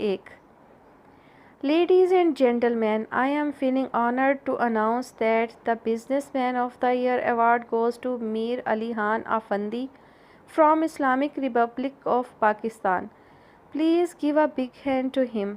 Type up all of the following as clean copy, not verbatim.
1। Ladies and gentlemen, I am feeling honored to announce that the Businessman of the Year award goes to Mir Ali Khan Afandi from Islamic Republic of Pakistan. Please give a big hand to him.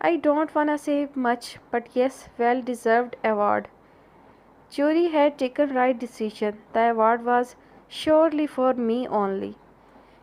I don't wanna say much, but yes, well-deserved award. Jury had taken right decision. The award was surely for me only.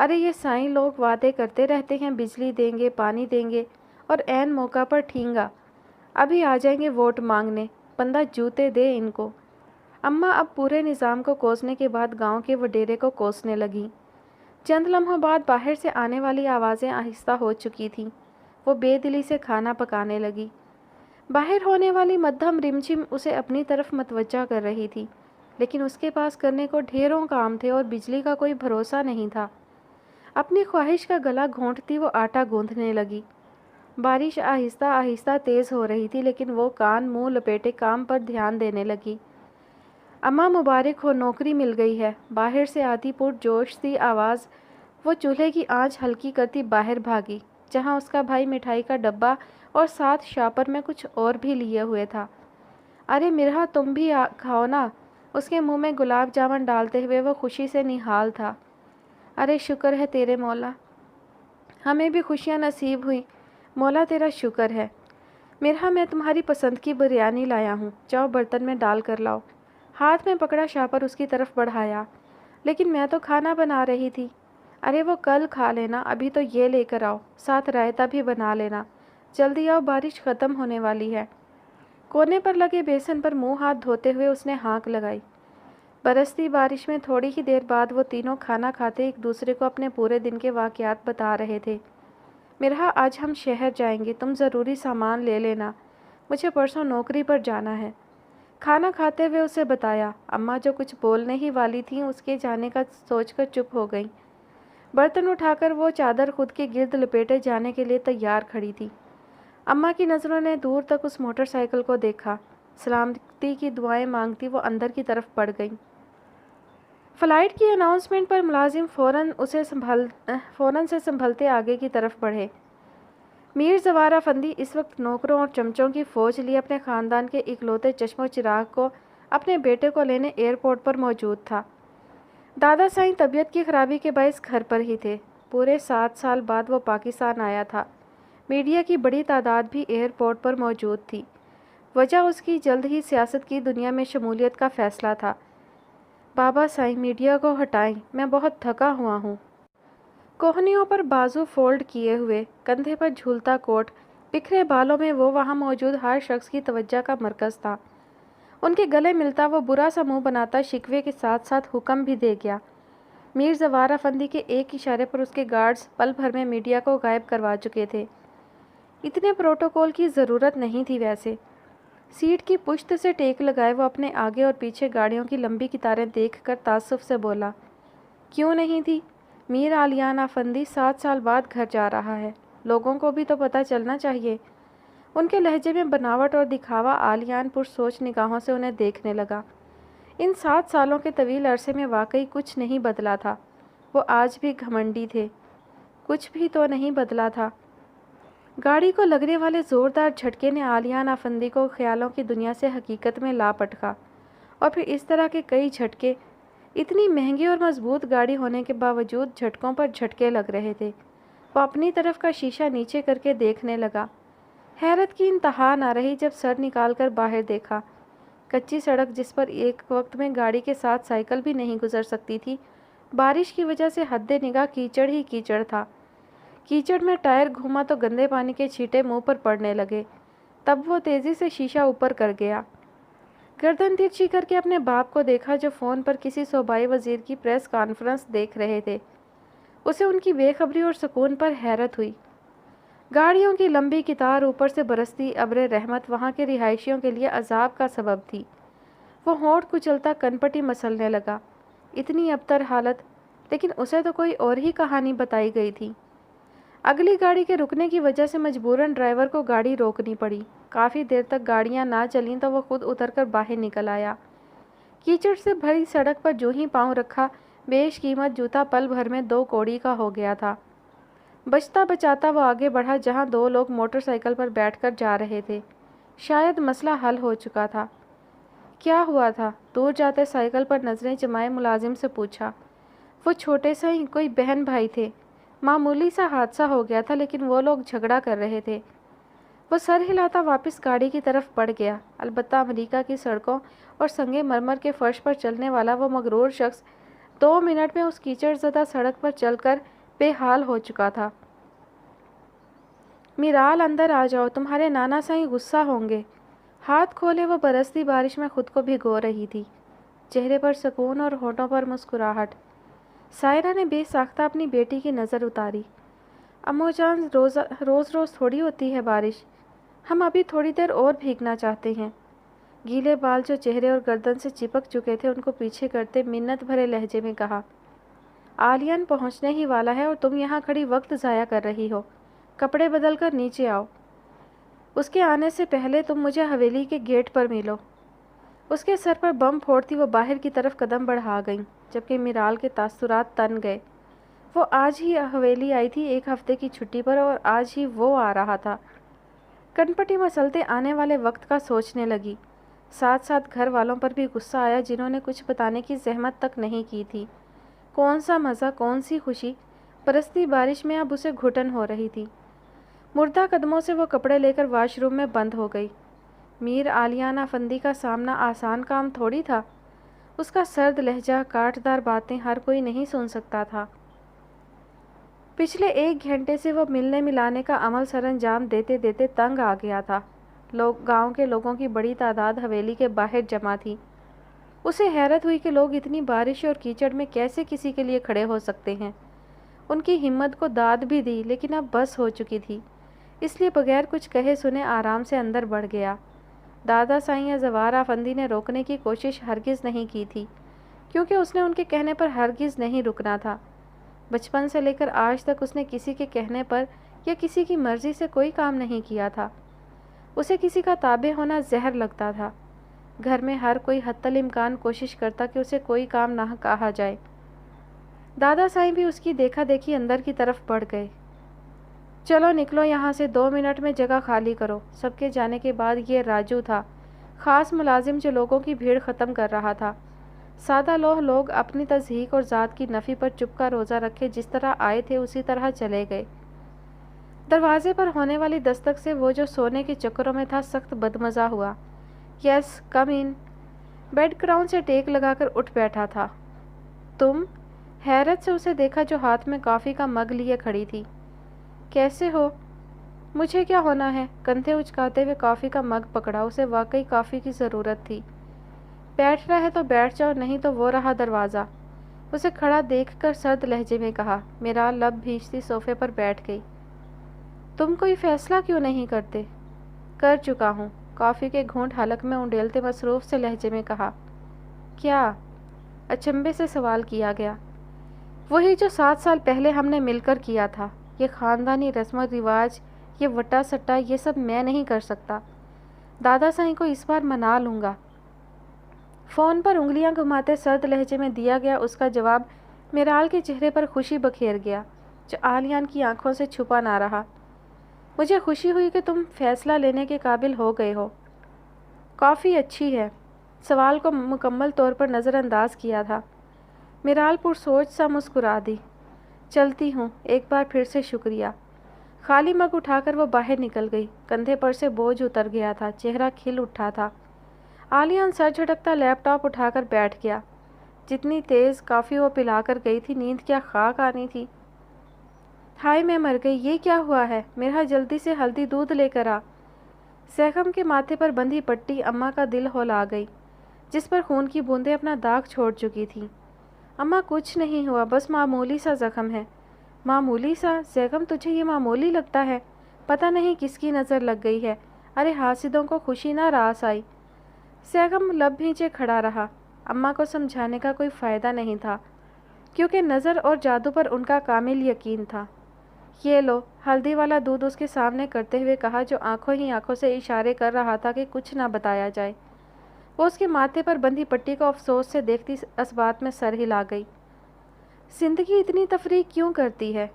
ارے یہ سائیں لوگ وعدے کرتے رہتے ہیں، بجلی دیں گے، پانی دیں گے، اور عین موقع پر ٹھینگا ابھی آ جائیں گے ووٹ مانگنے، بندہ جوتے دے ان کو۔ اماں اب پورے نظام کو کوسنے کے بعد گاؤں کے وڈیرے کو کوسنے لگیں۔ چند لمحوں بعد باہر سے آنے والی آوازیں آہستہ ہو چکی تھیں۔ وہ بے دلی سے کھانا پکانے لگی۔ باہر ہونے والی مدھم رمجھم اسے اپنی طرف متوجہ کر رہی تھی، لیکن اس کے پاس کرنے کو ڈھیروں کام تھے اور بجلی کا کوئی بھروسہ نہیں تھا۔ اپنی خواہش کا گلا گھونٹتی وہ آٹا گوندھنے لگی۔ بارش آہستہ آہستہ تیز ہو رہی تھی، لیکن وہ کان منہ لپیٹے کام پر دھیان دینے لگی۔ اماں مبارک ہو، نوکری مل گئی ہے، باہر سے آتی پرجوش سی آواز۔ وہ چولہے کی آنچ ہلکی کرتی باہر بھاگی، جہاں اس کا بھائی مٹھائی کا ڈبہ اور ساتھ شاپر میں کچھ اور بھی لیے ہوئے تھا۔ ارے مرہا، تم بھی کھاؤ نا۔ اس کے منہ میں گلاب جامن ڈالتے ہوئے وہ خوشی سے نہال تھا۔ ارے شکر ہے تیرے مولا، ہمیں بھی خوشیاں نصیب ہوئیں، مولا تیرا شکر ہے۔ مرہا، میں تمہاری پسند کی بریانی لایا ہوں، جاؤ برتن میں ڈال کر لاؤ۔ ہاتھ میں پکڑا شاپر اس کی طرف بڑھایا۔ لیکن میں تو کھانا بنا رہی تھی۔ ارے وہ کل کھا لینا، ابھی تو یہ لے کر آؤ، ساتھ رائتا بھی بنا لینا۔ جلدی آؤ، بارش ختم ہونے والی ہے۔ کونے پر لگے بیسن پر منہ ہاتھ دھوتے ہوئے اس نے ہانک لگائی۔ برستی بارش میں تھوڑی ہی دیر بعد وہ تینوں کھانا کھاتے ایک دوسرے کو اپنے پورے دن کے واقعات بتا رہے تھے۔ مرہا، آج ہم شہر جائیں گے، تم ضروری سامان لے لینا، مجھے پرسوں نوکری پر جانا ہے۔ کھانا کھاتے ہوئے اسے بتایا۔ اماں جو کچھ بولنے ہی والی تھیں، اس کے جانے کا سوچ کر چپ ہو گئیں۔ برتن اٹھا کر وہ چادر خود کے گرد لپیٹے جانے کے لیے تیار کھڑی تھی۔ اماں کی نظروں نے دور تک اس موٹر سائیکل کو دیکھا۔ سلامتی کی دعائیں مانگتی وہ اندر کی طرف بڑھ گئیں۔ فلائٹ کی اناؤنسمنٹ پر ملازم فوراً سے سنبھلتے آگے کی طرف بڑھے۔ میر زوار افندی اس وقت نوکروں اور چمچوں کی فوج لیے اپنے خاندان کے اکلوتے چشم و چراغ کو اپنے بیٹے کو لینے ایئرپورٹ پر موجود تھا۔ دادا سائیں طبیعت کی خرابی کے باعث گھر پر ہی تھے۔ پورے 7 سال بعد وہ پاکستان آیا تھا۔ میڈیا کی بڑی تعداد بھی ایئرپورٹ پر موجود تھی۔ وجہ اس کی جلد ہی سیاست کی دنیا میں شمولیت کا فیصلہ تھا۔ بابا سائیں، میڈیا کو ہٹائیں، میں بہت تھکا ہوا ہوں۔ کوہنیوں پر بازو فولڈ کیے ہوئے، کندھے پر جھولتا کوٹ، بکھرے بالوں میں وہ وہاں موجود ہر شخص کی توجہ کا مرکز تھا۔ ان کے گلے ملتا وہ برا سا منہ بناتا شکوے کے ساتھ ساتھ حکم بھی دے گیا۔ میر زوار افندی کے ایک اشارے پر اس کے گارڈز پل بھر میں میڈیا کو غائب کروا چکے تھے۔ اتنے پروٹوکول کی ضرورت نہیں تھی ویسے۔ سیٹ کی پشت سے ٹیک لگائے وہ اپنے آگے اور پیچھے گاڑیوں کی لمبی قطاریں دیکھ کر تعصب سے بولا، کیوں نہیں تھی؟ میر آلیان افندی 7 سال بعد گھر جا رہا ہے، لوگوں کو بھی تو پتہ چلنا چاہیے۔ ان کے لہجے میں بناوٹ اور دکھاوا آلیان پرسوچ نگاہوں سے انہیں دیکھنے لگا۔ ان 7 سالوں کے طویل عرصے میں واقعی کچھ نہیں بدلا تھا۔ وہ آج بھی گھمنڈی تھے، کچھ بھی تو نہیں بدلا تھا۔ گاڑی کو لگنے والے زوردار جھٹکے نے آلیان افندی کو خیالوں کی دنیا سے حقیقت میں لا پٹکا، اور پھر اس طرح کے کئی جھٹکے۔ اتنی مہنگی اور مضبوط گاڑی ہونے کے باوجود جھٹکوں پر جھٹکے لگ رہے تھے۔ وہ اپنی طرف کا شیشہ نیچے کر کے دیکھنے لگا۔ حیرت کی انتہا نہ رہی جب سر نکال کر باہر دیکھا۔ کچی سڑک جس پر ایک وقت میں گاڑی کے ساتھ سائیکل بھی نہیں گزر سکتی تھی، بارش کی وجہ سے حد نگاہ کیچڑ ہی کیچڑ تھا۔ کیچڑ میں ٹائر گھوما تو گندے پانی کے چھینٹے منہ پر پڑنے لگے۔ تب وہ تیزی سے شیشہ اوپر کر گیا۔ گردن ترچھی کر کے اپنے باپ کو دیکھا جو فون پر کسی صوبائی وزیر کی پریس کانفرنس دیکھ رہے تھے۔ اسے ان کی بے خبری اور سکون پر حیرت ہوئی۔ گاڑیوں کی لمبی قطار، اوپر سے برستی ابر رحمت وہاں کے رہائشیوں کے لیے عذاب کا سبب تھی۔ وہ ہونٹ کچلتا کنپٹی مسلنے لگا۔ اتنی ابتر حالت، لیکن اسے تو کوئی اور ہی کہانی بتائی گئی تھی۔ اگلی گاڑی کے رکنے کی وجہ سے مجبوراً ڈرائیور کو گاڑی روکنی پڑی۔ کافی دیر تک گاڑیاں نہ چلیں تو وہ خود اتر کر باہر نکل آیا۔ کیچڑ سے بھری سڑک پر جو ہی پاؤں رکھا، بیش قیمت جوتا پل بھر میں 2 کوڑی کا ہو گیا تھا۔ بچتا بچاتا وہ آگے بڑھا جہاں 2 لوگ موٹر سائیکل پر بیٹھ کر جا رہے تھے۔ شاید مسئلہ حل ہو چکا تھا۔ کیا ہوا تھا؟ دور جاتے سائیکل پر نظریں جمائے ملازم سے پوچھا۔ وہ چھوٹے سے ہی کوئی بہن بھائی تھے۔ معمولی سا حادثہ ہو گیا تھا، لیکن وہ لوگ جھگڑا کر رہے تھے۔ وہ سر ہلاتا واپس گاڑی کی طرف بڑھ گیا۔ البتہ امریکہ کی سڑکوں اور سنگ مرمر کے فرش پر چلنے والا وہ مغرور شخص 2 منٹ میں اس کیچڑ زدہ سڑک پر چل کر بے حال ہو چکا تھا۔ میرال اندر آ جاؤ، تمہارے نانا سائیں غصہ ہوں گے۔ ہاتھ کھولے وہ برستی بارش میں خود کو بھگو رہی تھی، چہرے پر سکون اور ہونٹوں پر مسکراہٹ۔ سائرہ نے بے ساختہ اپنی بیٹی کی نظر اتاری۔ امو جان، روز روز تھوڑی ہوتی ہے بارش، ہم ابھی تھوڑی دیر اور بھیگنا چاہتے ہیں۔ گیلے بال جو چہرے اور گردن سے چپک چکے تھے ان کو پیچھے کرتے منت بھرے لہجے میں کہا، آلیان پہنچنے ہی والا ہے اور تم یہاں کھڑی وقت ضائع کر رہی ہو۔ کپڑے بدل کر نیچے آؤ، اس کے آنے سے پہلے تم مجھے حویلی کے گیٹ پر ملو۔ اس کے سر پر بم پھوڑتی وہ باہر کی طرف قدم بڑھا گئیں، جبکہ میرال کے تاثرات تن گئے۔ وہ آج ہی حویلی آئی تھی 1 ہفتے کی چھٹی پر، اور آج ہی وہ آ رہا تھا۔ کنپٹی مسلتے آنے والے وقت کا سوچنے لگی۔ ساتھ ساتھ گھر والوں پر بھی غصہ آیا جنہوں نے کچھ بتانے کی زحمت تک نہیں کی تھی۔ کون سا مزہ، کون سی خوشی، برستی بارش میں اب اسے گھٹن ہو رہی تھی۔ مردہ قدموں سے وہ کپڑے لے کر واش روم میں بند ہو گئی۔ میر آلیان افندی کا سامنا آسان کام تھوڑی تھا۔ اس کا سرد لہجہ، کاٹدار باتیں ہر کوئی نہیں سن سکتا تھا۔ پچھلے 1 گھنٹے سے وہ ملنے ملانے کا عمل سر انجام دیتے دیتے تنگ آ گیا تھا۔ گاؤں کے لوگوں کی بڑی تعداد حویلی کے باہر جمع تھی۔ اسے حیرت ہوئی کہ لوگ اتنی بارش اور کیچڑ میں کیسے کسی کے لیے کھڑے ہو سکتے ہیں۔ ان کی ہمت کو داد بھی دی، لیکن اب بس ہو چکی تھی، اس لیے بغیر کچھ کہے سنے آرام سے اندر بڑھ گیا۔ دادا سائیں زوار افندی نے روکنے کی کوشش ہرگز نہیں کی تھی، کیونکہ اس نے ان کے کہنے پر ہرگز نہیں رکنا تھا۔ بچپن سے لے کر آج تک اس نے کسی کے کہنے پر یا کسی کی مرضی سے کوئی کام نہیں کیا تھا۔ اسے کسی کا تابع ہونا زہر لگتا تھا۔ گھر میں ہر کوئی حتی الامکان کوشش کرتا کہ اسے کوئی کام نہ کہا جائے۔ دادا سائیں بھی اس کی دیکھا دیکھی اندر کی طرف بڑھ گئے۔ چلو نکلو یہاں سے، 2 منٹ میں جگہ خالی کرو۔ سب کے جانے کے بعد یہ راجو تھا، خاص ملازم جو لوگوں کی بھیڑ ختم کر رہا تھا۔ سادہ لوگ اپنی تضحیک اور ذات کی نفی پر چپ کا روزہ رکھے جس طرح آئے تھے اسی طرح چلے گئے۔ دروازے پر ہونے والی دستک سے وہ جو سونے کے چکروں میں تھا سخت بدمزہ ہوا۔ یس کم ان۔ بیڈ کراؤن سے ٹیک لگا کر اٹھ بیٹھا تھا۔ تم؟ حیرت سے اسے دیکھا جو ہاتھ میں کافی کا مگ لیے کھڑی تھی۔ کیسے ہو؟ مجھے کیا ہونا ہے؟ کندھے اچکاتے ہوئے کافی کا مگ پکڑا۔ اسے واقعی کافی کی ضرورت تھی۔ بیٹھ رہے تو بیٹھ جاؤ، نہیں تو وہ رہا دروازہ۔ اسے کھڑا دیکھ کر سرد لہجے میں کہا۔ میرا لب بھیجتی صوفے پر بیٹھ گئی۔ تم کوئی فیصلہ کیوں نہیں کرتے؟ کر چکا ہوں، کافی کے گھونٹ حلق میں انڈیلتے مصروف سے لہجے میں کہا۔ کیا؟ اچنبھے سے سوال کیا گیا۔ وہی جو 7 سال پہلے ہم نے مل کر کیا تھا۔ یہ خاندانی رسم و رواج، یہ وٹا سٹا، یہ سب میں نہیں کر سکتا۔ دادا سائیں کو اس بار منا لوں گا۔ فون پر انگلیاں گھماتے سرد لہجے میں دیا گیا اس کا جواب میرال کے چہرے پر خوشی بکھیر گیا، جو آلیان کی آنکھوں سے چھپا نہ رہا۔ مجھے خوشی ہوئی کہ تم فیصلہ لینے کے قابل ہو گئے ہو۔ کافی اچھی ہے۔ سوال کو مکمل طور پر نظر انداز کیا تھا۔ میرال پرسوچ سا مسکرا دی۔ چلتی ہوں، ایک بار پھر سے شکریہ۔ خالی مگ اٹھا کر وہ باہر نکل گئی۔ کندھے پر سے بوجھ اتر گیا تھا، چہرہ کھل اٹھا تھا۔ آلیان سر جھٹکتا لیپ ٹاپ اٹھا کر بیٹھ گیا۔ جتنی تیز کافی وہ پلا کر گئی تھی، نیند کیا خاک آنی تھی۔ ہائے میں مر گئی، یہ کیا ہوا ہے؟ میرا جلدی سے ہلدی دودھ لے کر آ۔ سیغم کے ماتھے پر بندھی پٹی اماں کا دل ہلا گئی، جس پر خون کی بوندیں اپنا داغ چھوڑ چکی تھیں۔ اماں کچھ نہیں ہوا، بس معمولی سا زخم ہے۔ معمولی سا؟ سیغم تجھے یہ معمولی لگتا ہے؟ پتہ نہیں کس کی نظر لگ گئی ہے۔ ارے حاسدوں کو خوشی نہ راس آئی۔ سیغم لب بھینچے کھڑا رہا۔ اماں کو سمجھانے کا کوئی فائدہ نہیں تھا، کیونکہ نظر اور جادو پر ان کا کامل یقین تھا۔ یہ لو، ہلدی والا دودھ اس کے سامنے کرتے ہوئے کہا، جو آنکھوں ہی آنکھوں سے اشارے کر رہا تھا کہ کچھ نہ بتایا جائے۔ وہ اس کے ماتھے پر بندھی پٹی کو افسوس سے دیکھتی اس بات میں سر ہلا گئی۔ زندگی اتنی تفریق کیوں کرتی ہے؟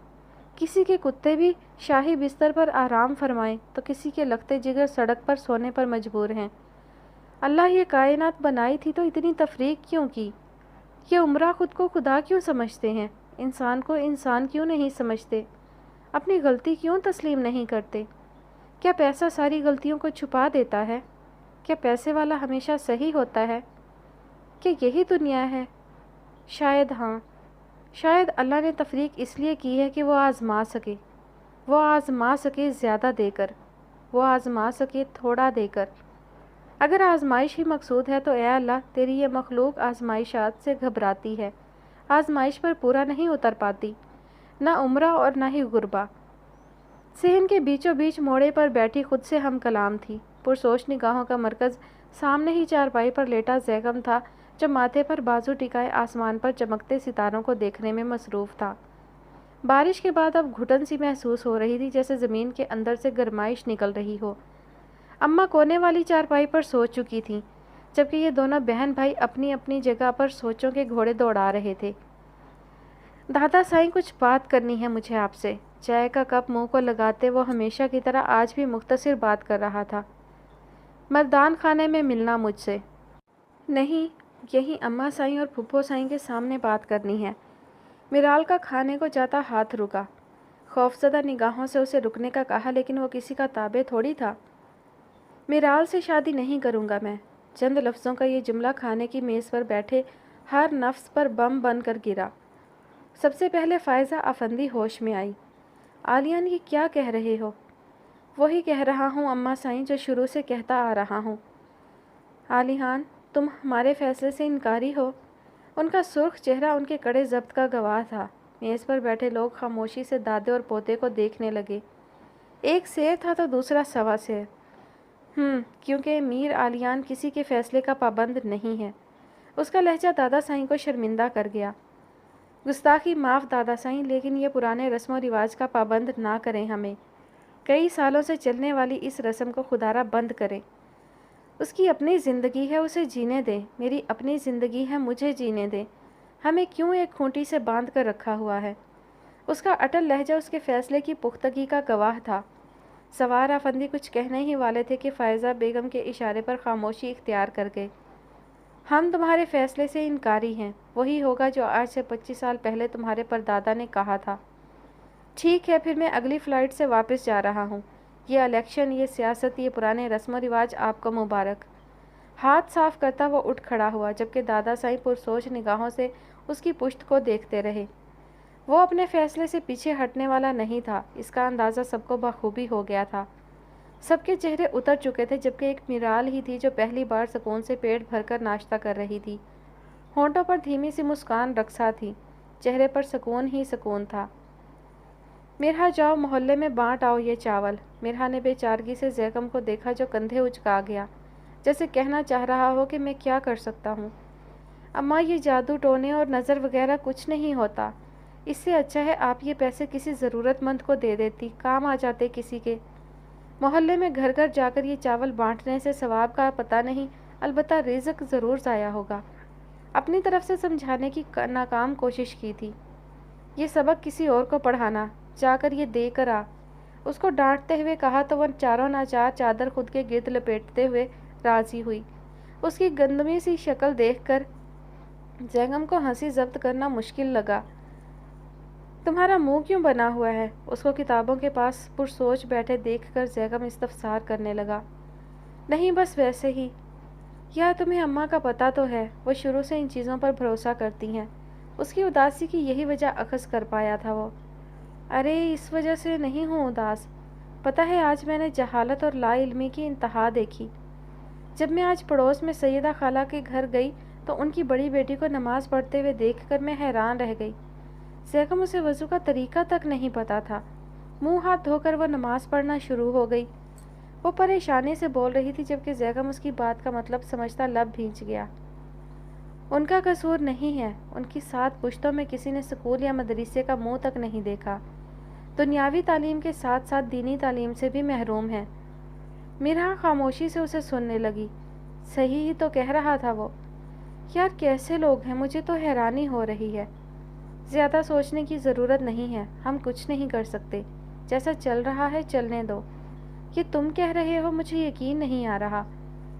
کسی کے کتے بھی شاہی بستر پر آرام فرمائیں تو کسی کے لگتے جگر سڑک پر سونے پر مجبور ہیں۔ اللہ یہ کائنات بنائی تھی تو اتنی تفریق کیوں کی؟ یہ عمرہ خود کو خدا کیوں سمجھتے ہیں؟ انسان کو انسان کیوں نہیں سمجھتے؟ اپنی غلطی کیوں تسلیم نہیں کرتے؟ کیا پیسہ ساری غلطیوں کو چھپا دیتا ہے؟ کیا پیسے والا ہمیشہ صحیح ہوتا ہے؟ کیا یہی دنیا ہے؟ شاید ہاں، شاید اللہ نے تفریق اس لیے کی ہے کہ وہ آزما سکے زیادہ دے کر، وہ آزما سکے تھوڑا دے کر۔ اگر آزمائش ہی مقصود ہے تو اے اللہ، تیری یہ مخلوق آزمائشات سے گھبراتی ہے، آزمائش پر پورا نہیں اتر پاتی، نہ عمرہ اور نہ ہی غربہ۔ صحن کے بیچوں بیچ موڑے پر بیٹھی خود سے ہم کلام تھی، پرسوچ نگاہوں کا مرکز سامنے ہی چارپائی پر لیٹا زیغم تھا، جو ماتھے پر بازو ٹکائے آسمان پر چمکتے ستاروں کو دیکھنے میں مصروف تھا۔ بارش کے بعد اب گھٹن سی محسوس ہو رہی تھی، جیسے زمین کے اندر سے گرمائش نکل رہی ہو۔ اماں کونے والی چارپائی پر سو چکی تھیں، جبکہ یہ دونوں بہن بھائی اپنی اپنی جگہ پر سوچوں کے گھوڑے دوڑا رہے تھے۔ دادا سائیں، کچھ بات کرنی ہے مجھے آپ سے۔ چائے کا کپ منہ کو لگاتے وہ ہمیشہ کی طرح آج بھی مختصر بات کر رہا تھا۔ مردان خانے میں ملنا مجھ سے؟ نہیں، یہی اماں سائیں اور پھپھو سائیں کے سامنے بات کرنی ہے۔ میرال کا کھانے کو جاتا ہاتھ رکا، خوفزدہ نگاہوں سے اسے رکنے کا کہا، لیکن وہ کسی کا تابع تھوڑی تھا۔ میرال سے شادی نہیں کروں گا میں۔ چند لفظوں کا یہ جملہ کھانے کی میز پر بیٹھے ہر نفس پر بم بن کر گرا۔ سب سے پہلے فائزہ افندی ہوش میں آئی۔ عالیان، یہ کیا کہہ رہے ہو؟ وہی کہہ رہا ہوں اماں سائیں جو شروع سے کہتا آ رہا ہوں۔ عالیان، تم ہمارے فیصلے سے انکاری ہو؟ ان کا سرخ چہرہ ان کے کڑے ضبط کا گواہ تھا۔ میز پر بیٹھے لوگ خاموشی سے دادے اور پوتے کو دیکھنے لگے۔ ایک سیر تھا تو دوسرا سوا سیر۔ کیونکہ میر عالیان کسی کے فیصلے کا پابند نہیں ہے۔ اس کا لہجہ دادا سائیں کو شرمندہ کر گیا۔ گستاخی معاف دادا سائیں، لیکن یہ پرانے رسم و رواج کا پابند نہ کریں ہمیں۔ کئی سالوں سے چلنے والی اس رسم کو خدارہ بند کریں۔ اس کی اپنی زندگی ہے، اسے جینے دیں۔ میری اپنی زندگی ہے، مجھے جینے دیں۔ ہمیں کیوں ایک کھونٹی سے باندھ کر رکھا ہوا ہے؟ اس کا اٹل لہجہ اس کے فیصلے کی پختگی کا گواہ تھا۔ سوار افندی کچھ کہنے ہی والے تھے کہ فائزہ بیگم کے اشارے پر خاموشی اختیار کر گئے۔ ہم تمہارے فیصلے سے انکاری ہیں، وہی ہوگا جو آج سے 25 سال پہلے تمہارے پردادا نے کہا تھا۔ ٹھیک ہے، پھر میں اگلی فلائٹ سے واپس جا رہا ہوں۔ یہ الیکشن، یہ سیاست، یہ پرانے رسم و رواج آپ کو مبارک۔ ہاتھ صاف کرتا وہ اٹھ کھڑا ہوا، جبکہ دادا سائیں پرسوچ نگاہوں سے اس کی پشت کو دیکھتے رہے۔ وہ اپنے فیصلے سے پیچھے ہٹنے والا نہیں تھا، اس کا اندازہ سب کو بخوبی ہو گیا تھا۔ سب کے چہرے اتر چکے تھے، جبکہ ایک میرال ہی تھی جو پہلی بار سکون سے پیٹ بھر کر ناشتہ کر رہی تھی۔ ہونٹوں پر دھیمی سی مسکان رقصا تھی، چہرے پر سکون ہی سکون تھا۔ میرہا، جاؤ محلے میں بانٹ آؤ یہ چاول۔ میرہا نے بے چارگی سے زیغم کو دیکھا جو کندھے اچکا گیا، جیسے کہنا چاہ رہا ہو کہ میں کیا کر سکتا ہوں؟ اماں، یہ جادو ٹونے اور نظر وغیرہ کچھ نہیں ہوتا۔ اس سے اچھا ہے آپ یہ پیسے کسی ضرورت مند کو دے دیتی، کام آ جاتے کسی کے۔ محلے میں گھر گھر جا کر یہ چاول بانٹنے سے ثواب کا پتہ نہیں، البتہ رزق ضرور ضائع ہوگا۔ اپنی طرف سے سمجھانے کی ناکام کوشش کی تھی۔ یہ سبق کسی اور کو پڑھانا، جا کر یہ دے کر آ۔ اس کو ڈانٹتے ہوئے کہا تو وہ چاروں ناچار چادر خود کے گرد لپیٹتے ہوئے راضی ہوئی۔ اس کی گندمی سی شکل دیکھ کر زیغم کو ہنسی ضبط کرنا مشکل لگا۔ تمہارا منہ کیوں بنا ہوا ہے؟ اس کو کتابوں کے پاس پرسوچ بیٹھے دیکھ کر زیغم استفسار کرنے لگا۔ نہیں، بس ویسے ہی۔ یا تمہیں اماں کا پتہ تو ہے، وہ شروع سے ان چیزوں پر بھروسہ کرتی ہیں۔ اس کی اداسی کی یہی وجہ اخذ کر پایا تھا وہ۔ ارے، اس وجہ سے نہیں ہوں اداس۔ پتہ ہے آج میں نے جہالت اور لا علمی کی انتہا دیکھی۔ جب میں آج پڑوس میں سیدہ خالہ کے گھر گئی تو ان کی بڑی بیٹی کو نماز پڑھتے ہوئے دیکھ کر میں حیران رہ گئی۔ زیغم، اسے وضو کا طریقہ تک نہیں پتہ تھا۔ منہ ہاتھ دھو کر وہ نماز پڑھنا شروع ہو گئی۔ وہ پریشانی سے بول رہی تھی، جبکہ زیغم اس کی بات کا مطلب سمجھتا لب بھینچ گیا۔ ان کا قصور نہیں ہے، ان کی 7 پشتوں میں کسی نے سکول یا مدرسے کا منہ تک نہیں دیکھا، دنیاوی تعلیم کے ساتھ ساتھ دینی تعلیم سے بھی محروم ہے۔ میرا خاموشی سے اسے سننے لگی۔ صحیح ہی تو کہہ رہا تھا وہ۔ یار، کیسے لوگ ہیں، مجھے تو حیرانی ہو رہی ہے۔ زیادہ سوچنے کی ضرورت نہیں ہے، ہم کچھ نہیں کر سکتے، جیسا چل رہا ہے چلنے دو۔ یہ تم کہہ رہے ہو، مجھے یقین نہیں آ رہا۔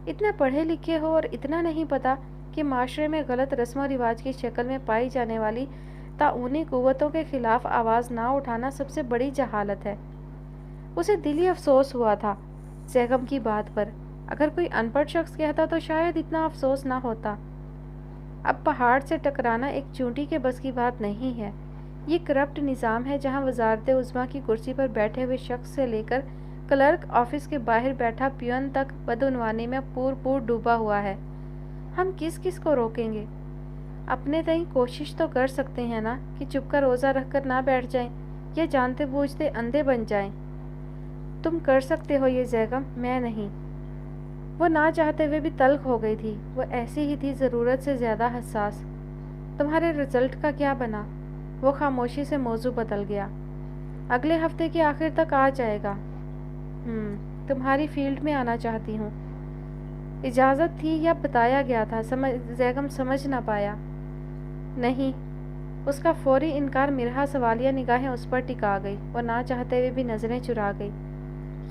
اتنے پڑھے لکھے ہو اور اتنا نہیں پتہ کہ معاشرے میں غلط رسم و رواج کی شکل میں پائی جانے والی تعاونی قوتوں کے خلاف آواز نہ اٹھانا سب سے بڑی جہالت ہے۔ اسے دلی افسوس ہوا تھا زیغم کی بات پر۔ اگر کوئی ان پڑھ شخص کہتا تو شاید اتنا افسوس نہ ہوتا۔ اب پہاڑ سے ٹکرانا ایک چونٹی کے بس کی بات نہیں ہے۔ یہ کرپٹ نظام ہے جہاں وزارت عظمیٰ کی کرسی پر بیٹھے ہوئے شخص سے لے کر کلرک آفس کے باہر بیٹھا پیون تک بدعنوانی میں پور ڈوبا ہوا ہے۔ ہم کس کس کو روکیں گے؟ اپنے تئیں کوشش تو کر سکتے ہیں نا کہ چپ کا روزہ رکھ کر نہ بیٹھ جائیں یا جانتے بوجھتے اندھے بن جائیں۔ تم کر سکتے ہو یہ زیغم، میں نہیں۔ وہ نہ چاہتے ہوئے بھی تلخ ہو گئی تھی۔ وہ ایسی ہی تھی، ضرورت سے زیادہ حساس۔ تمہارے رزلٹ کا کیا بنا؟ وہ خاموشی سے موضوع بدل گیا۔ اگلے ہفتے کے آخر تک آ جائے گا۔ تمہاری فیلڈ میں آنا چاہتی ہوں۔ اجازت تھی یا بتایا گیا تھا؟ زیغم سمجھ نہ پایا۔ نہیں۔ اس کا فوری انکار۔ مرحا سوالیہ نگاہیں اس پر ٹکا گئی۔ وہ نہ چاہتے ہوئے بھی نظریں چرا گئی۔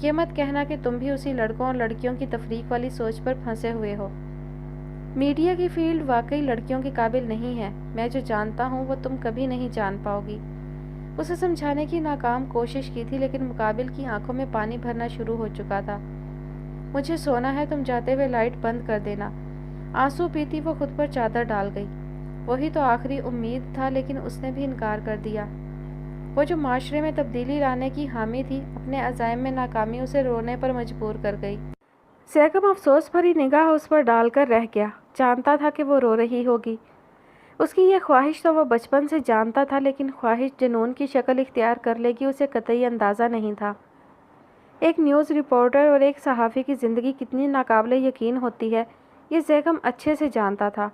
یہ مت کہنا کہ تم بھی اسی لڑکوں اور لڑکیوں کی تفریق والی سوچ پر پھنسے ہوئے ہو۔ میڈیا کی فیلڈ واقعی لڑکیوں کے قابل نہیں ہے۔ میں جو جانتا ہوں وہ تم کبھی نہیں جان پاؤ گی۔ اسے سمجھانے کی ناکام کوشش کی تھی، لیکن مقابل کی آنکھوں میں پانی بھرنا شروع ہو چکا تھا۔ مجھے سونا ہے، تم جاتے ہوئے لائٹ بند کر دینا۔ آنسو پیتی وہ خود پر چادر ڈال گئی۔ وہی تو آخری امید تھا، لیکن اس نے بھی انکار کر دیا۔ وہ جو معاشرے میں تبدیلی لانے کی حامی تھی، اپنے عزائم میں ناکامی اسے رونے پر مجبور کر گئی۔ زیغم افسوس بھری نگاہ اس پر ڈال کر رہ گیا۔ جانتا تھا کہ وہ رو رہی ہوگی۔ اس کی یہ خواہش تو وہ بچپن سے جانتا تھا، لیکن خواہش جنون کی شکل اختیار کر لے گی اسے قطعی اندازہ نہیں تھا۔ ایک نیوز رپورٹر اور ایک صحافی کی زندگی کتنی ناقابل یقین ہوتی ہے، یہ زیغم اچھے سے جانتا تھا۔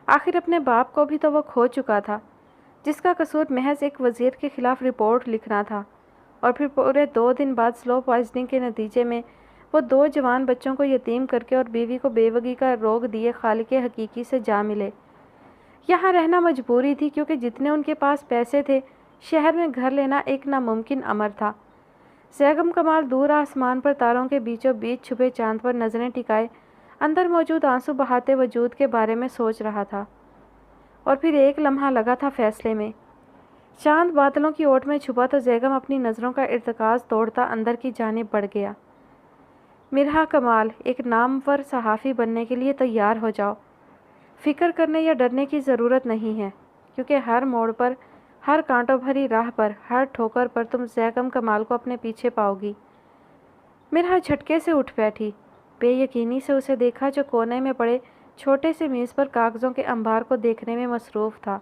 آخر اپنے باپ کو بھی تو وہ کھو چکا تھا، جس کا قصور محض ایک وزیر کے خلاف رپورٹ لکھنا تھا، اور پھر پورے 2 دن بعد سلو پوائزننگ کے نتیجے میں وہ 2 جوان بچوں کو یتیم کر کے اور بیوی کو بیوگی کا روگ دیے خالق حقیقی سے جا ملے۔ یہاں رہنا مجبوری تھی، کیونکہ جتنے ان کے پاس پیسے تھے، شہر میں گھر لینا ایک ناممکن امر تھا۔ زیغم کمال دور آسمان پر تاروں کے بیچوں بیچ چھپے چاند پر نظریں ٹکائے اندر موجود آنسو بہاتے وجود کے بارے میں سوچ رہا تھا، اور پھر ایک لمحہ لگا تھا فیصلے میں۔ چاند بادلوں کی اوٹ میں چھپا تو زیغم اپنی نظروں کا ارتکاز توڑتا اندر کی جانب بڑھ گیا۔ مرحا کمال، ایک نامور صحافی بننے کے لیے تیار ہو جاؤ۔ فکر کرنے یا ڈرنے کی ضرورت نہیں ہے، کیونکہ ہر موڑ پر، ہر کانٹوں بھری راہ پر، ہر ٹھوکر پر تم زیغم کمال کو اپنے پیچھے پاؤ گی۔ مرحا جھٹکے سے اٹھ بیٹھی، بے یقینی سے اسے دیکھا جو کونے میں پڑے چھوٹے سے میز پر کاغذوں کے انبار کو دیکھنے میں مصروف تھا۔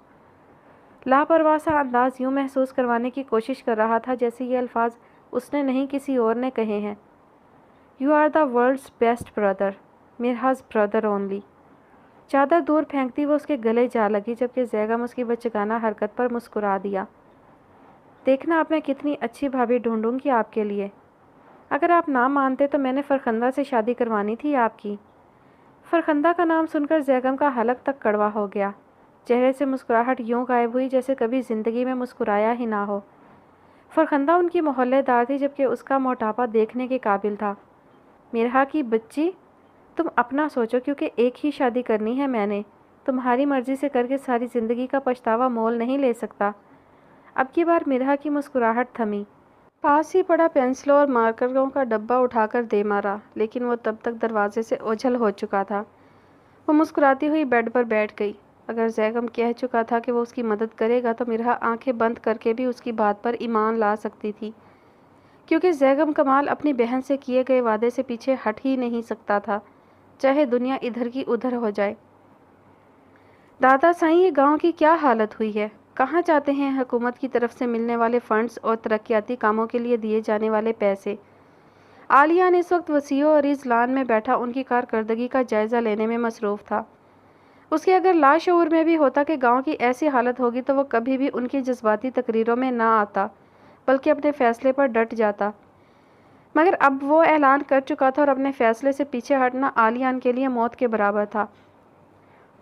لاپرواہ سا انداز یوں محسوس کروانے کی کوشش کر رہا تھا جیسے یہ الفاظ اس نے نہیں کسی اور نے کہے ہیں۔ "You are the world's best brother, Mirha's brother only." چادر دور پھینکتی وہ اس کے گلے جا لگی، جبکہ زیغم اس کی بچگانہ حرکت پر مسکرا دیا۔ "دیکھنا اب میں کتنی اچھی بھابھی ڈھونڈوں گی آپ کے لیے۔ اگر آپ نہ مانتے تو میں نے فرخندہ سے شادی کروانی تھی آپ کی." فرخندہ کا نام سن کر زیغم کا حلق تک کڑوا ہو گیا۔ چہرے سے مسکراہٹ یوں غائب ہوئی جیسے کبھی زندگی میں مسکرایا ہی نہ ہو۔ فرخندہ ان کی محلے دار تھی، جبکہ اس کا موٹاپا دیکھنے کے قابل تھا۔ "مرحا کی بچی، تم اپنا سوچو، کیونکہ ایک ہی شادی کرنی ہے میں نے۔ تمہاری مرضی سے کر کے ساری زندگی کا پچھتاوا مول نہیں لے سکتا." اب کی بار مرحا کی مسکراہٹ تھمی۔ پاس ہی پڑا پینسلوں اور مارکروں کا ڈبہ اٹھا کر دے مارا، لیکن وہ تب تک دروازے سے اوجھل ہو چکا تھا۔ وہ مسکراتی ہوئی بیڈ پر بیٹھ گئی۔ اگر زیغم کہہ چکا تھا کہ وہ اس کی مدد کرے گا تو مرحا آنکھیں بند کر کے بھی اس کی بات پر ایمان لا سکتی تھی، کیونکہ زیغم کمال اپنی بہن سے کیے گئے وعدے سے پیچھے ہٹ ہی نہیں سکتا تھا، چاہے دنیا ادھر کی ادھر ہو جائے۔ "دادا سائیں، یہ گاؤں کی کیا حالت ہوئی ہے؟ کہاں جاتے ہیں حکومت کی طرف سے ملنے والے فنڈز اور ترقیاتی کاموں کے لیے دیے جانے والے پیسے؟" عالیان اس وقت وسیع و عریض لان میں بیٹھا ان کی کارکردگی کا جائزہ لینے میں مصروف تھا۔ اس کے اگر لاشعور میں بھی ہوتا کہ گاؤں کی ایسی حالت ہوگی تو وہ کبھی بھی ان کی جذباتی تقریروں میں نہ آتا، بلکہ اپنے فیصلے پر ڈٹ جاتا۔ مگر اب وہ اعلان کر چکا تھا اور اپنے فیصلے سے پیچھے ہٹنا عالیان کے لیے موت کے برابر تھا۔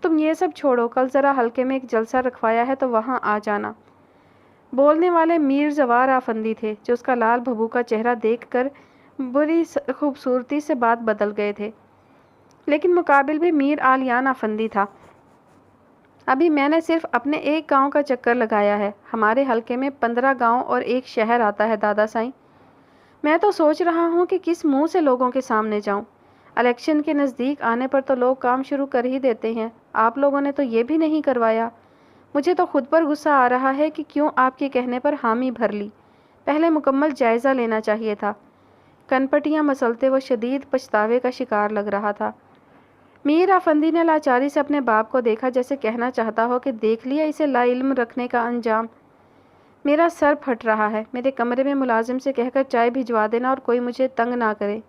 "تم یہ سب چھوڑو، کل ذرا حلقے میں ایک جلسہ رکھوایا ہے تو وہاں آ جانا." بولنے والے میر زوار آفندی تھے، جو اس کا لال بھبو کا چہرہ دیکھ کر بری خوبصورتی سے بات بدل گئے تھے، لیکن مقابل بھی میر عالیان آفندی تھا۔ "ابھی میں نے صرف اپنے ایک گاؤں کا چکر لگایا ہے۔ ہمارے حلقے میں 15 گاؤں اور ایک شہر آتا ہے دادا سائیں۔ میں تو سوچ رہا ہوں کہ کس منہ سے لوگوں کے سامنے جاؤں۔ الیکشن کے نزدیک آنے پر تو لوگ کام شروع کر ہی دیتے ہیں، آپ لوگوں نے تو یہ بھی نہیں کروایا۔ مجھے تو خود پر غصہ آ رہا ہے کہ کیوں آپ کے کہنے پر حامی بھر لی۔ پہلے مکمل جائزہ لینا چاہیے تھا۔ کنپٹیاں مسلتے وہ شدید پچھتاوے کا شکار لگ رہا تھا۔ میر افندی نے لاچاری سے اپنے باپ کو دیکھا، جیسے کہنا چاہتا ہو کہ دیکھ لیا اسے لا علم رکھنے کا انجام۔ میرا سر پھٹ رہا ہے، میرے کمرے میں ملازم سے کہہ کر چائے بھجوا دینا اور کوئی مجھے تنگ نہ کرے۔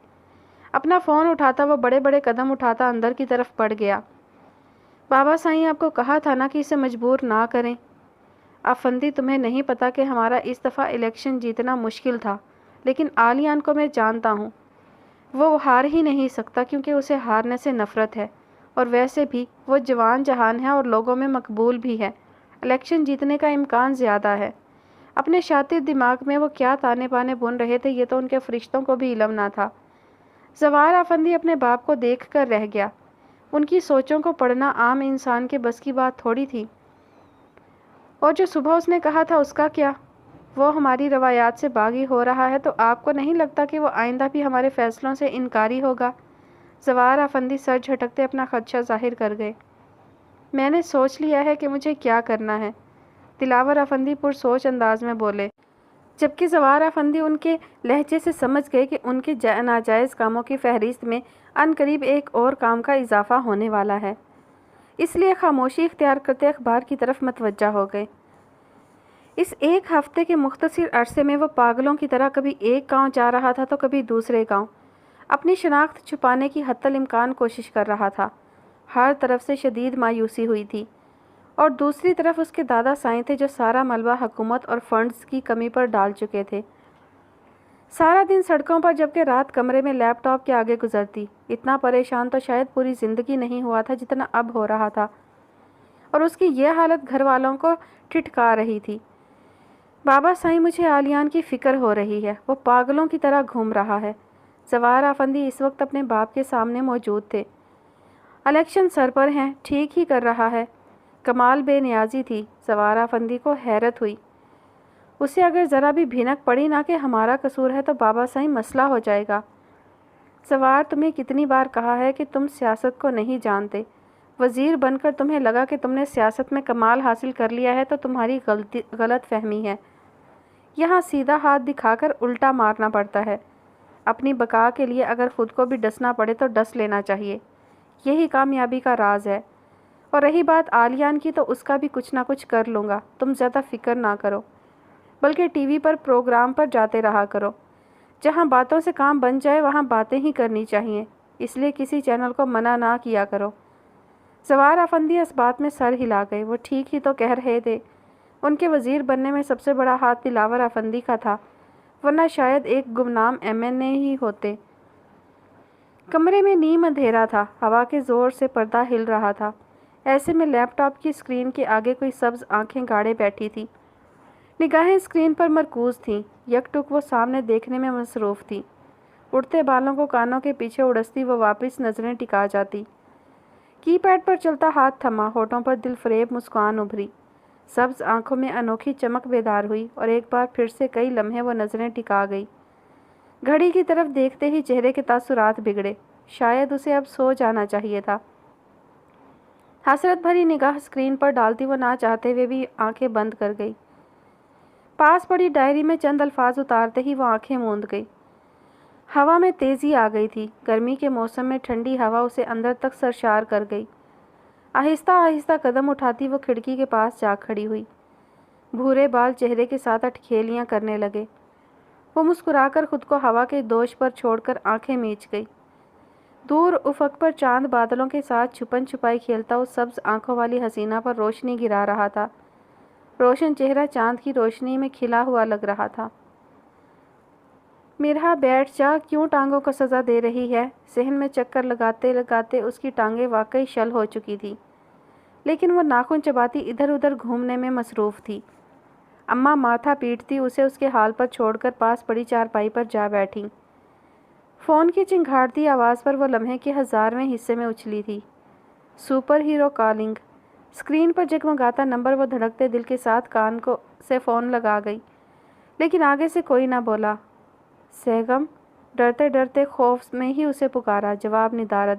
اپنا فون اٹھاتا وہ بڑے بڑے قدم اٹھاتا اندر کی طرف بڑھ گیا۔ بابا سائیں آپ کو کہا تھا نا کہ اسے مجبور نہ کریں۔ افندی تمہیں نہیں پتا کہ ہمارا اس دفعہ الیکشن جیتنا مشکل تھا، لیکن آلیان کو میں جانتا ہوں، وہ ہار ہی نہیں سکتا کیونکہ اسے ہارنے سے نفرت ہے، اور ویسے بھی وہ جوان جہان ہے اور لوگوں میں مقبول بھی ہے۔ الیکشن جیتنے کا امکان زیادہ ہے۔ اپنے شاطر دماغ میں وہ کیا تانے بانے بن رہے تھے یہ تو ان کے فرشتوں کو بھی علم نہ تھا۔ زوار افندی اپنے باپ کو دیکھ کر رہ گیا۔ ان کی سوچوں کو پڑھنا عام انسان کے بس کی بات تھوڑی تھی۔ اور جو صبح اس نے کہا تھا اس کا کیا؟ وہ ہماری روایات سے باغی ہو رہا ہے تو آپ کو نہیں لگتا کہ وہ آئندہ بھی ہمارے فیصلوں سے انکاری ہوگا؟ زوار افندی سر جھٹکتے اپنا خدشہ ظاہر کر گئے۔ میں نے سوچ لیا ہے کہ مجھے کیا کرنا ہے، دلاور افندی پرسوچ انداز میں بولے، جبکہ زوار افندی ان کے لہجے سے سمجھ گئے کہ ان کے ناجائز کاموں کی فہرست میں عن قریب ایک اور کام کا اضافہ ہونے والا ہے، اس لیے خاموشی اختیار کرتے اخبار کی طرف متوجہ ہو گئے۔ اس ایک ہفتے کے مختصر عرصے میں وہ پاگلوں کی طرح کبھی ایک گاؤں جا رہا تھا تو کبھی دوسرے گاؤں، اپنی شناخت چھپانے کی حتی الامکان کوشش کر رہا تھا۔ ہر طرف سے شدید مایوسی ہوئی تھی، اور دوسری طرف اس کے دادا سائیں تھے جو سارا ملبہ حکومت اور فنڈز کی کمی پر ڈال چکے تھے۔ سارا دن سڑکوں پر جبکہ رات کمرے میں لیپ ٹاپ کے آگے گزرتی۔ اتنا پریشان تو شاید پوری زندگی نہیں ہوا تھا جتنا اب ہو رہا تھا، اور اس کی یہ حالت گھر والوں کو ٹھٹکا رہی تھی۔ بابا سائیں مجھے آلیان کی فکر ہو رہی ہے، وہ پاگلوں کی طرح گھوم رہا ہے۔ زوار افندی اس وقت اپنے باپ کے سامنے موجود تھے۔ الیکشن سر پر ہیں، ٹھیک ہی کر رہا ہے۔ کمال بے نیازی تھی۔ زوار افندی کو حیرت ہوئی۔ اسے اگر ذرا بھی بھنک پڑی نہ کہ ہمارا قصور ہے تو بابا سائیں مسئلہ ہو جائے گا۔ زوار تمہیں کتنی بار کہا ہے کہ تم سیاست کو نہیں جانتے، وزیر بن کر تمہیں لگا کہ تم نے سیاست میں کمال حاصل کر لیا ہے تو تمہاری غلط فہمی ہے۔ یہاں سیدھا ہاتھ دکھا کر الٹا مارنا پڑتا ہے۔ اپنی بقا کے لیے اگر خود کو بھی ڈسنا پڑے تو ڈس لینا چاہیے، یہی کامیابی کا راز ہے۔ اور رہی بات آلیان کی تو اس کا بھی کچھ نہ کچھ کر لوں گا، تم زیادہ فکر نہ کرو، بلکہ ٹی وی پر پروگرام پر جاتے رہا کرو۔ جہاں باتوں سے کام بن جائے وہاں باتیں ہی کرنی چاہیے، اس لیے کسی چینل کو منع نہ کیا کرو۔ زوار افندی اس بات میں سر ہلا گئے۔ وہ ٹھیک ہی تو کہہ رہے تھے۔ ان کے وزیر بننے میں سب سے بڑا ہاتھ دلاور افندی کا تھا، ورنہ شاید ایک گمنام ایم این اے ہی ہوتے۔ کمرے میں نیم اندھیرا تھا، ہوا کے زور سے پردہ ہل رہا تھا۔ ایسے میں لیپ ٹاپ کی اسکرین کے آگے کوئی سبز آنکھیں گاڑے بیٹھی تھی، نگاہیں اسکرین پر مرکوز تھیں۔ یک ٹک وہ سامنے دیکھنے میں مصروف تھی۔ اڑتے بالوں کو کانوں کے پیچھے اڑستی وہ واپس نظریں ٹکا جاتی۔ کی پیڈ پر چلتا ہاتھ تھما، ہونٹوں پر دل فریب مسکان ابھری، سبز آنکھوں میں انوکھی چمک بیدار ہوئی، اور ایک بار پھر سے کئی لمحے وہ نظریں ٹکا گئی۔ گھڑی کی طرف دیکھتے ہی چہرے کے تاثرات بگڑے، شاید اسے اب سو جانا چاہیے تھا۔ حسرت بھری نگاہ اسکرین پر ڈالتی وہ نہ چاہتے ہوئے بھی آنکھیں بند کر گئی۔ پاس پڑی ڈائری میں چند الفاظ اتارتے ہی وہ آنکھیں موند گئی۔ ہوا میں تیزی آ گئی تھی، گرمی کے موسم میں ٹھنڈی ہوا اسے اندر تک سرشار کر گئی۔ آہستہ آہستہ قدم اٹھاتی وہ کھڑکی کے پاس جا کھڑی ہوئی۔ بھورے بال چہرے کے ساتھ اٹکھیلیاں کرنے لگے۔ وہ مسکرا کر خود کو ہوا کے دوش پر چھوڑ کر آنکھیں میچ گئی۔ دور افق پر چاند بادلوں کے ساتھ چھپن چھپائی کھیلتا اس سبز آنکھوں والی حسینہ پر روشنی گرا رہا تھا۔ روشن چہرہ چاند کی روشنی میں کھلا ہوا لگ رہا تھا۔ مرہا بیٹھ جا، کیوں ٹانگوں کو سزا دے رہی ہے؟ ذہن میں چکر لگاتے لگاتے اس کی ٹانگیں واقعی شل ہو چکی تھی، لیکن وہ ناخن چباتی ادھر ادھر گھومنے میں مصروف تھی۔ اماں ماتھا پیٹتی اسے اس کے حال پر چھوڑ کر پاس پڑی چارپائی پر جا بیٹھیں۔ فون کی چنگھاڑتی آواز پر وہ لمحے کے 1000ویں حصے میں اچھلی تھی۔ Super hero calling. اسکرین پر جگمگاتا نمبر وہ دھڑکتے دل کے ساتھ کان کو سے فون لگا گئی، لیکن آگے سے کوئی نہ بولا۔ سیگم ڈرتے ڈرتے خوف میں ہی اسے پکارا، جواب ندارد۔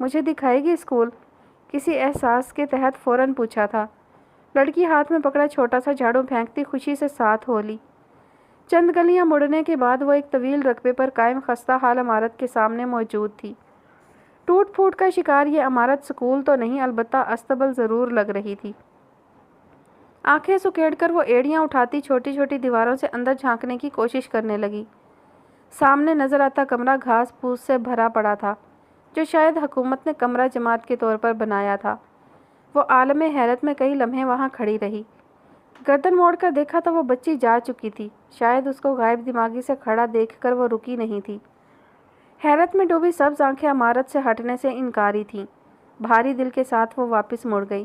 مجھے دکھائے گی اسکول؟ کسی احساس کے تحت فوراً پوچھا تھا۔ لڑکی ہاتھ میں پکڑا چھوٹا سا جھاڑو پھینکتی خوشی سے ساتھ ہو لی۔ چند گلیاں مڑنے کے بعد وہ ایک طویل رقبے پر قائم خستہ حال عمارت کے سامنے موجود تھی۔ ٹوٹ پھوٹ کا شکار یہ عمارت سکول تو نہیں، البتہ استبل ضرور لگ رہی تھی۔ آنکھیں سکیڑ کر وہ ایڑیاں اٹھاتی چھوٹی چھوٹی دیواروں سے اندر جھانکنے کی کوشش کرنے لگی۔ سامنے نظر آتا کمرہ گھاس پھوس سے بھرا پڑا تھا، جو شاید حکومت نے کمرہ جماعت کے طور پر بنایا تھا۔ وہ عالم حیرت میں کئی لمحے وہاں کھڑی رہی۔ گردن موڑ کر دیکھا تو وہ بچی جا چکی تھی۔ شاید اس کو غائب دماغی سے کھڑا دیکھ کر وہ رکی نہیں تھی۔ حیرت میں ڈوبی سبز آنکھیں عمارت سے ہٹنے سے انکاری تھیں۔ بھاری دل کے ساتھ وہ واپس مڑ گئی۔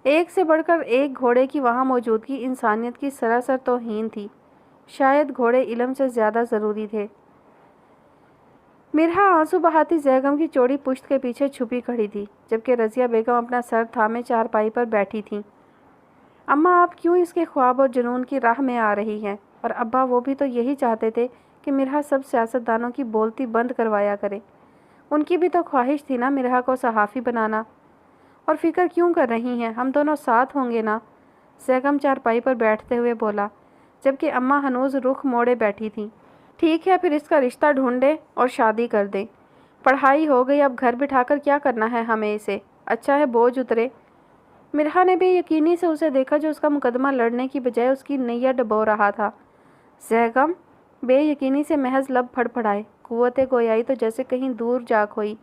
ایک سے بڑھ کر ایک گھوڑے کی وہاں موجودگی انسانیت کی سراسر توہین تھی۔ شاید گھوڑے علم سے زیادہ ضروری تھے۔ مرحا آنسو بہاتی زیگم کی چوڑی پشت کے پیچھے چھپی کھڑی تھی، جبکہ رضیہ بیگم اپنا سر تھامے چارپائی پر بیٹھی تھیں۔ اماں آپ کیوں اس کے خواب اور جنون کی راہ میں آ رہی ہیں؟ اور ابا وہ بھی تو یہی چاہتے تھے کہ مرحا سب سیاستدانوں کی بولتی بند کروایا کرے۔ ان کی بھی تو خواہش تھی نا مرحا کو صحافی بنانا۔ اور فکر کیوں کر رہی ہیں؟ ہم دونوں ساتھ ہوں گے نا؟ زیگم چارپائی پر بیٹھتے ہوئے بولا، جبکہ اماں ہنوز رخ موڑے بیٹھی تھیں۔ ٹھیک ہے، پھر اس کا رشتہ ڈھونڈیں اور شادی کر دیں۔ پڑھائی ہو گئی، اب گھر بٹھا کر کیا کرنا ہے ہمیں اسے؟ اچھا ہے بوجھ اترے۔ مرحا نے بے یقینی سے اسے دیکھا، جو اس کا مقدمہ لڑنے کی بجائے اس کی نیا ڈبو رہا تھا۔ زیگم بے یقینی سے محض لب پھڑ پھڑائے، قوت گویائی تو جیسے کہیں دور جا کھوئی۔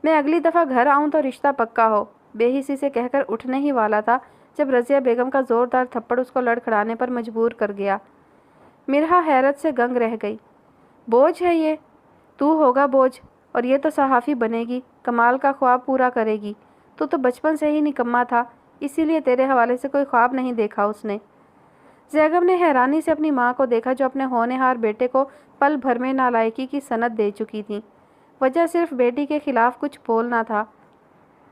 میں اگلی دفعہ گھر آؤں تو رشتہ پکا ہو، بے حسی سے کہہ کر اٹھنے ہی والا تھا جب رضیہ بیگم کا زوردار تھپڑ اس کو لڑکھڑانے پر مجبور کر گیا۔ مرحا حیرت سے گنگ رہ گئی۔ بوجھ ہے یہ؟ تو ہوگا بوجھ، اور یہ تو صحافی بنے گی، کمال کا خواب پورا کرے گی۔ تو بچپن سے ہی نکما تھا، اسی لیے تیرے حوالے سے کوئی خواب نہیں دیکھا اس نے۔ زیگم نے حیرانی سے اپنی ماں کو دیکھا، جو اپنے ہونہار بیٹے کو پل بھر میں نالائکی کی سند دے چکی تھی۔ وجہ صرف بیٹی کے خلاف کچھ بولنا تھا۔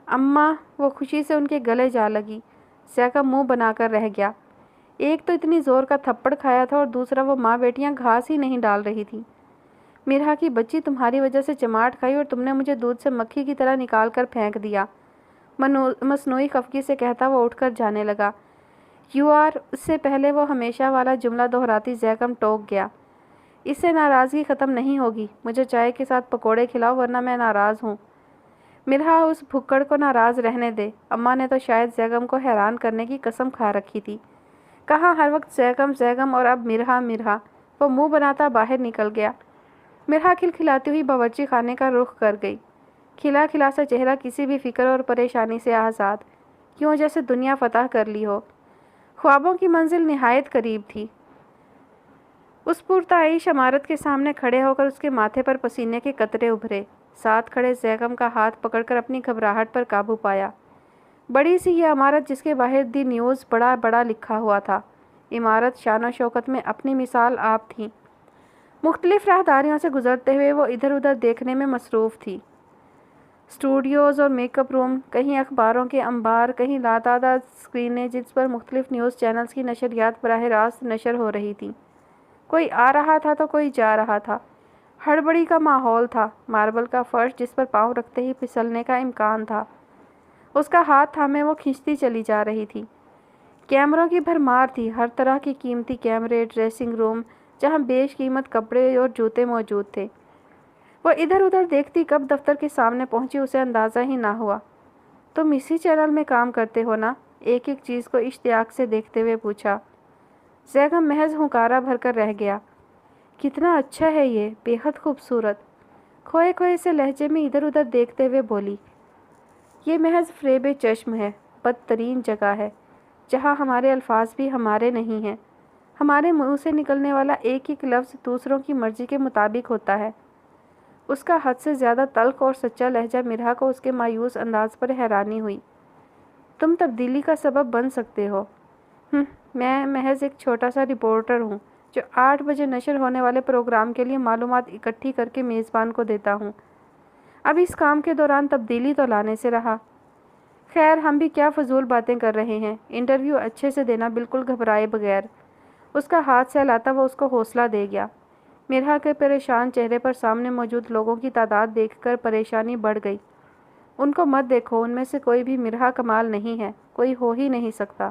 اماں، وہ خوشی سے ان کے گلے جا لگی۔ زیگم منہ بنا کر رہ گیا۔ ایک تو اتنی زور کا تھپڑ کھایا تھا، اور دوسرا وہ ماں بیٹیاں گھاس ہی نہیں ڈال رہی تھیں۔ مرحا کی بچی تمہاری وجہ سے چماٹ کھائی، اور تم نے مجھے دودھ سے مکھی کی طرح نکال کر پھینک دیا، مصنوعی خفگی سے کہتا وہ اٹھ کر جانے لگا۔ یو آر، اس سے پہلے وہ ہمیشہ والا جملہ دہراتی زیگم ٹوک گیا۔ اس سے ناراضگی ختم نہیں ہوگی، مجھے چائے کے ساتھ پکوڑے کھلاؤ ورنہ میں ناراض ہوں۔ مرحا، اس بھکڑ کو ناراض رہنے دے۔ اماں نے تو شاید زیگم کو حیران کرنے کی قسم کھا رکھی تھی۔ کہاں ہر وقت زیگم زیگم اور اب مرحا مرحا۔ وہ منہ بناتا باہر نکل گیا۔ مرحا کھلکھلاتی ہوئی باورچی خانے کا رخ کر گئی۔ کھلا کھلا سا چہرہ، کسی بھی فکر اور پریشانی سے آزاد، کیوں جیسے دنیا فتح کر لی ہو۔ خوابوں کی منزل نہایت قریب تھی۔ اس پرتعیش عمارت کے سامنے کھڑے ہو کر اس کے ماتھے پر پسینے کے قطرے ابھرے۔ ساتھ کھڑے زیگم کا ہاتھ پکڑ کر اپنی گھبراہٹ پر قابو پایا۔ بڑی سی یہ عمارت، جس کے باہر دی نیوز بڑا بڑا لکھا ہوا تھا۔ عمارت شان و شوکت میں اپنی مثال آپ تھی۔ مختلف راہداریوں سے گزرتے ہوئے وہ ادھر ادھر دیکھنے میں مصروف تھی۔ اسٹوڈیوز اور میک اپ روم، کہیں اخباروں کے انبار، کہیں لاتعداد اسکرینیں جس پر مختلف نیوز چینلز کی نشریات براہ راست نشر ہو رہی تھیں۔ کوئی آ رہا تھا تو کوئی جا رہا تھا۔ ہڑبڑی کا ماحول تھا۔ ماربل کا فرش جس پر پاؤں رکھتے ہی پھسلنے کا امکان تھا۔ اس کا ہاتھ تھامے وہ کھنچتی چلی جا رہی تھی۔ کیمروں کی بھرمار تھی، ہر طرح کی قیمتی کیمرے، ڈریسنگ روم جہاں بیش قیمت کپڑے اور جوتے موجود تھے۔ وہ ادھر ادھر دیکھتی کب دفتر کے سامنے پہنچی اسے اندازہ ہی نہ ہوا۔ تم اسی چینل میں کام کرتے ہو نا؟ ایک ایک چیز کو اشتیاق سے دیکھتے ہوئے پوچھا۔ زیگم محض ہنکارا بھر کر رہ گیا۔ کتنا اچھا ہے یہ، بے حد خوبصورت۔ کھوئے کھوئے سے لہجے میں ادھر ادھر دیکھتے ہوئے بولی۔ یہ محض فریب چشم ہے، بدترین جگہ ہے، جہاں ہمارے الفاظ بھی ہمارے نہیں ہیں۔ ہمارے منہ سے نکلنے والا ایک ایک لفظ دوسروں کی مرضی کے مطابق ہوتا ہے۔ اس کا حد سے زیادہ تلخ اور سچا لہجہ مرحا کو اس کے مایوس انداز پر حیرانی ہوئی۔ تم تبدیلی کا سبب بن سکتے ہو۔ میں محض ایک چھوٹا سا رپورٹر ہوں، جو 8 بجے نشر ہونے والے پروگرام کے لیے معلومات اکٹھی کر کے میزبان کو دیتا ہوں۔ اب اس کام کے دوران تبدیلی تو لانے سے رہا۔ خیر، ہم بھی کیا فضول باتیں کر رہے ہیں۔ انٹرویو اچھے سے دینا، بالکل گھبرائے بغیر۔ اس کا ہاتھ سہلاتا وہ اس کو حوصلہ دے گیا۔ میرا کے پریشان چہرے پر سامنے موجود لوگوں کی تعداد دیکھ کر پریشانی بڑھ گئی۔ ان کو مت دیکھو، ان میں سے کوئی بھی مرحا کمال نہیں ہے، کوئی ہو ہی نہیں سکتا۔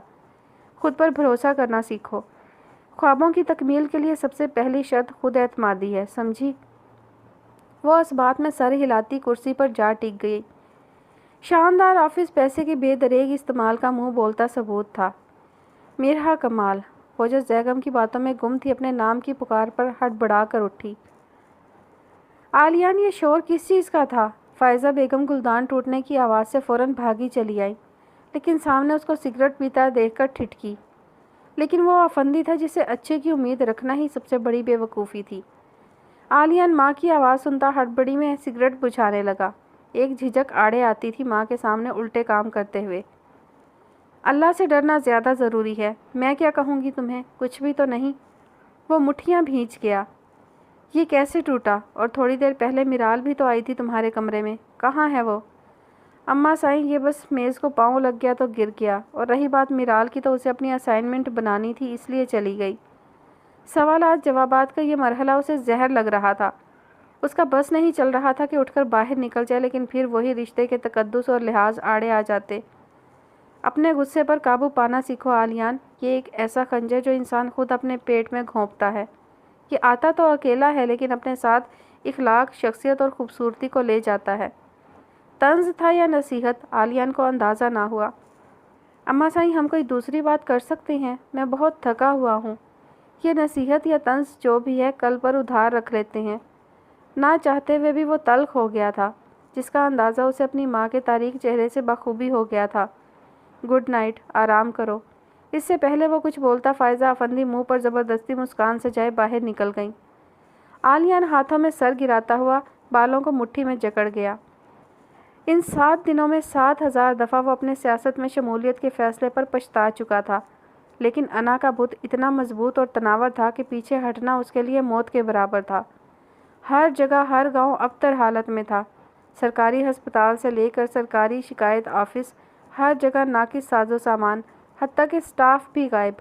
خود پر بھروسہ کرنا سیکھو۔ خوابوں کی تکمیل کے لیے سب سے پہلی شرط خود اعتمادی ہے، سمجھی؟ وہ اس بات میں سر ہلاتی کرسی پر جا ٹک گئی۔ شاندار آفس پیسے کے بے دریغ استعمال کا منہ بولتا ثبوت تھا۔ میرا کمال، وہ جو بیگم کی باتوں میں گم تھی، اپنے نام کی پکار پر ہڑبڑا کر اٹھی۔ عالیان، یہ شور کس چیز کا تھا؟ فائزہ بیگم گلدان ٹوٹنے کی آواز سے فوراً بھاگی چلی آئی، لیکن سامنے اس کو سگریٹ پیتا دیکھ کر ٹھٹکی۔ لیکن وہ افندی تھا جسے اچھے کی امید رکھنا ہی سب سے بڑی بے وقوفی تھی۔ عالیان ماں کی آواز سنتا ہڑبڑی میں سگریٹ بجھانے لگا۔ ایک جھجک آڑے آتی تھی ماں کے سامنے الٹے کام کرتے ہوئے۔ اللہ سے ڈرنا زیادہ ضروری ہے۔ میں کیا کہوں گی تمہیں؟ کچھ بھی تو نہیں۔ وہ مٹھیاں بھینچ گیا۔ یہ کیسے ٹوٹا؟ اور تھوڑی دیر پہلے میرال بھی تو آئی تھی تمہارے کمرے میں، کہاں ہے وہ؟ اماں سائیں، یہ بس میز کو پاؤں لگ گیا تو گر گیا، اور رہی بات میرال کی تو اسے اپنی اسائنمنٹ بنانی تھی اس لیے چلی گئی۔ سوالات جوابات کا یہ مرحلہ اسے زہر لگ رہا تھا۔ اس کا بس نہیں چل رہا تھا کہ اٹھ کر باہر نکل جائے، لیکن پھر وہی رشتے کے تقدس اور لحاظ آڑے آ جاتے۔ اپنے غصے پر قابو پانا سیکھو عالیان، یہ ایک ایسا خنجر جو انسان خود اپنے پیٹ میں گھونپتا ہے۔ یہ آتا تو اکیلا ہے، لیکن اپنے ساتھ اخلاق، شخصیت اور خوبصورتی کو لے جاتا ہے۔ طنز تھا یا نصیحت، عالیان کو اندازہ نہ ہوا۔ اماں سائیں، ہم کوئی دوسری بات کر سکتے ہیں؟ میں بہت تھکا ہوا ہوں۔ یہ نصیحت یا طنز جو بھی ہے، کل پر ادھار رکھ لیتے ہیں۔ نہ چاہتے ہوئے بھی وہ تلخ ہو گیا تھا، جس کا اندازہ اسے اپنی ماں کے تاریک چہرے سے بخوبی ہو گیا تھا۔ گڈ نائٹ، آرام کرو۔ اس سے پہلے وہ کچھ بولتا، فائزہ افندی منہ پر زبردستی مسکان سجائے باہر نکل گئیں۔ عالیان ہاتھوں میں سر گراتا ہوا بالوں کو مٹھی میں جکڑ گیا۔ ان 7 دنوں میں 7,000 دفعہ وہ اپنے سیاست میں شمولیت کے فیصلے پر پچھتا چکا تھا، لیکن انا کا بت اتنا مضبوط اور تناور تھا کہ پیچھے ہٹنا اس کے لیے موت کے برابر تھا۔ ہر جگہ، ہر گاؤں ابتر حالت میں تھا۔ سرکاری ہسپتال سے لے کر سرکاری شکایت آفس، ہر جگہ ناقص ساز و سامان، حتیٰ کہ سٹاف بھی غائب۔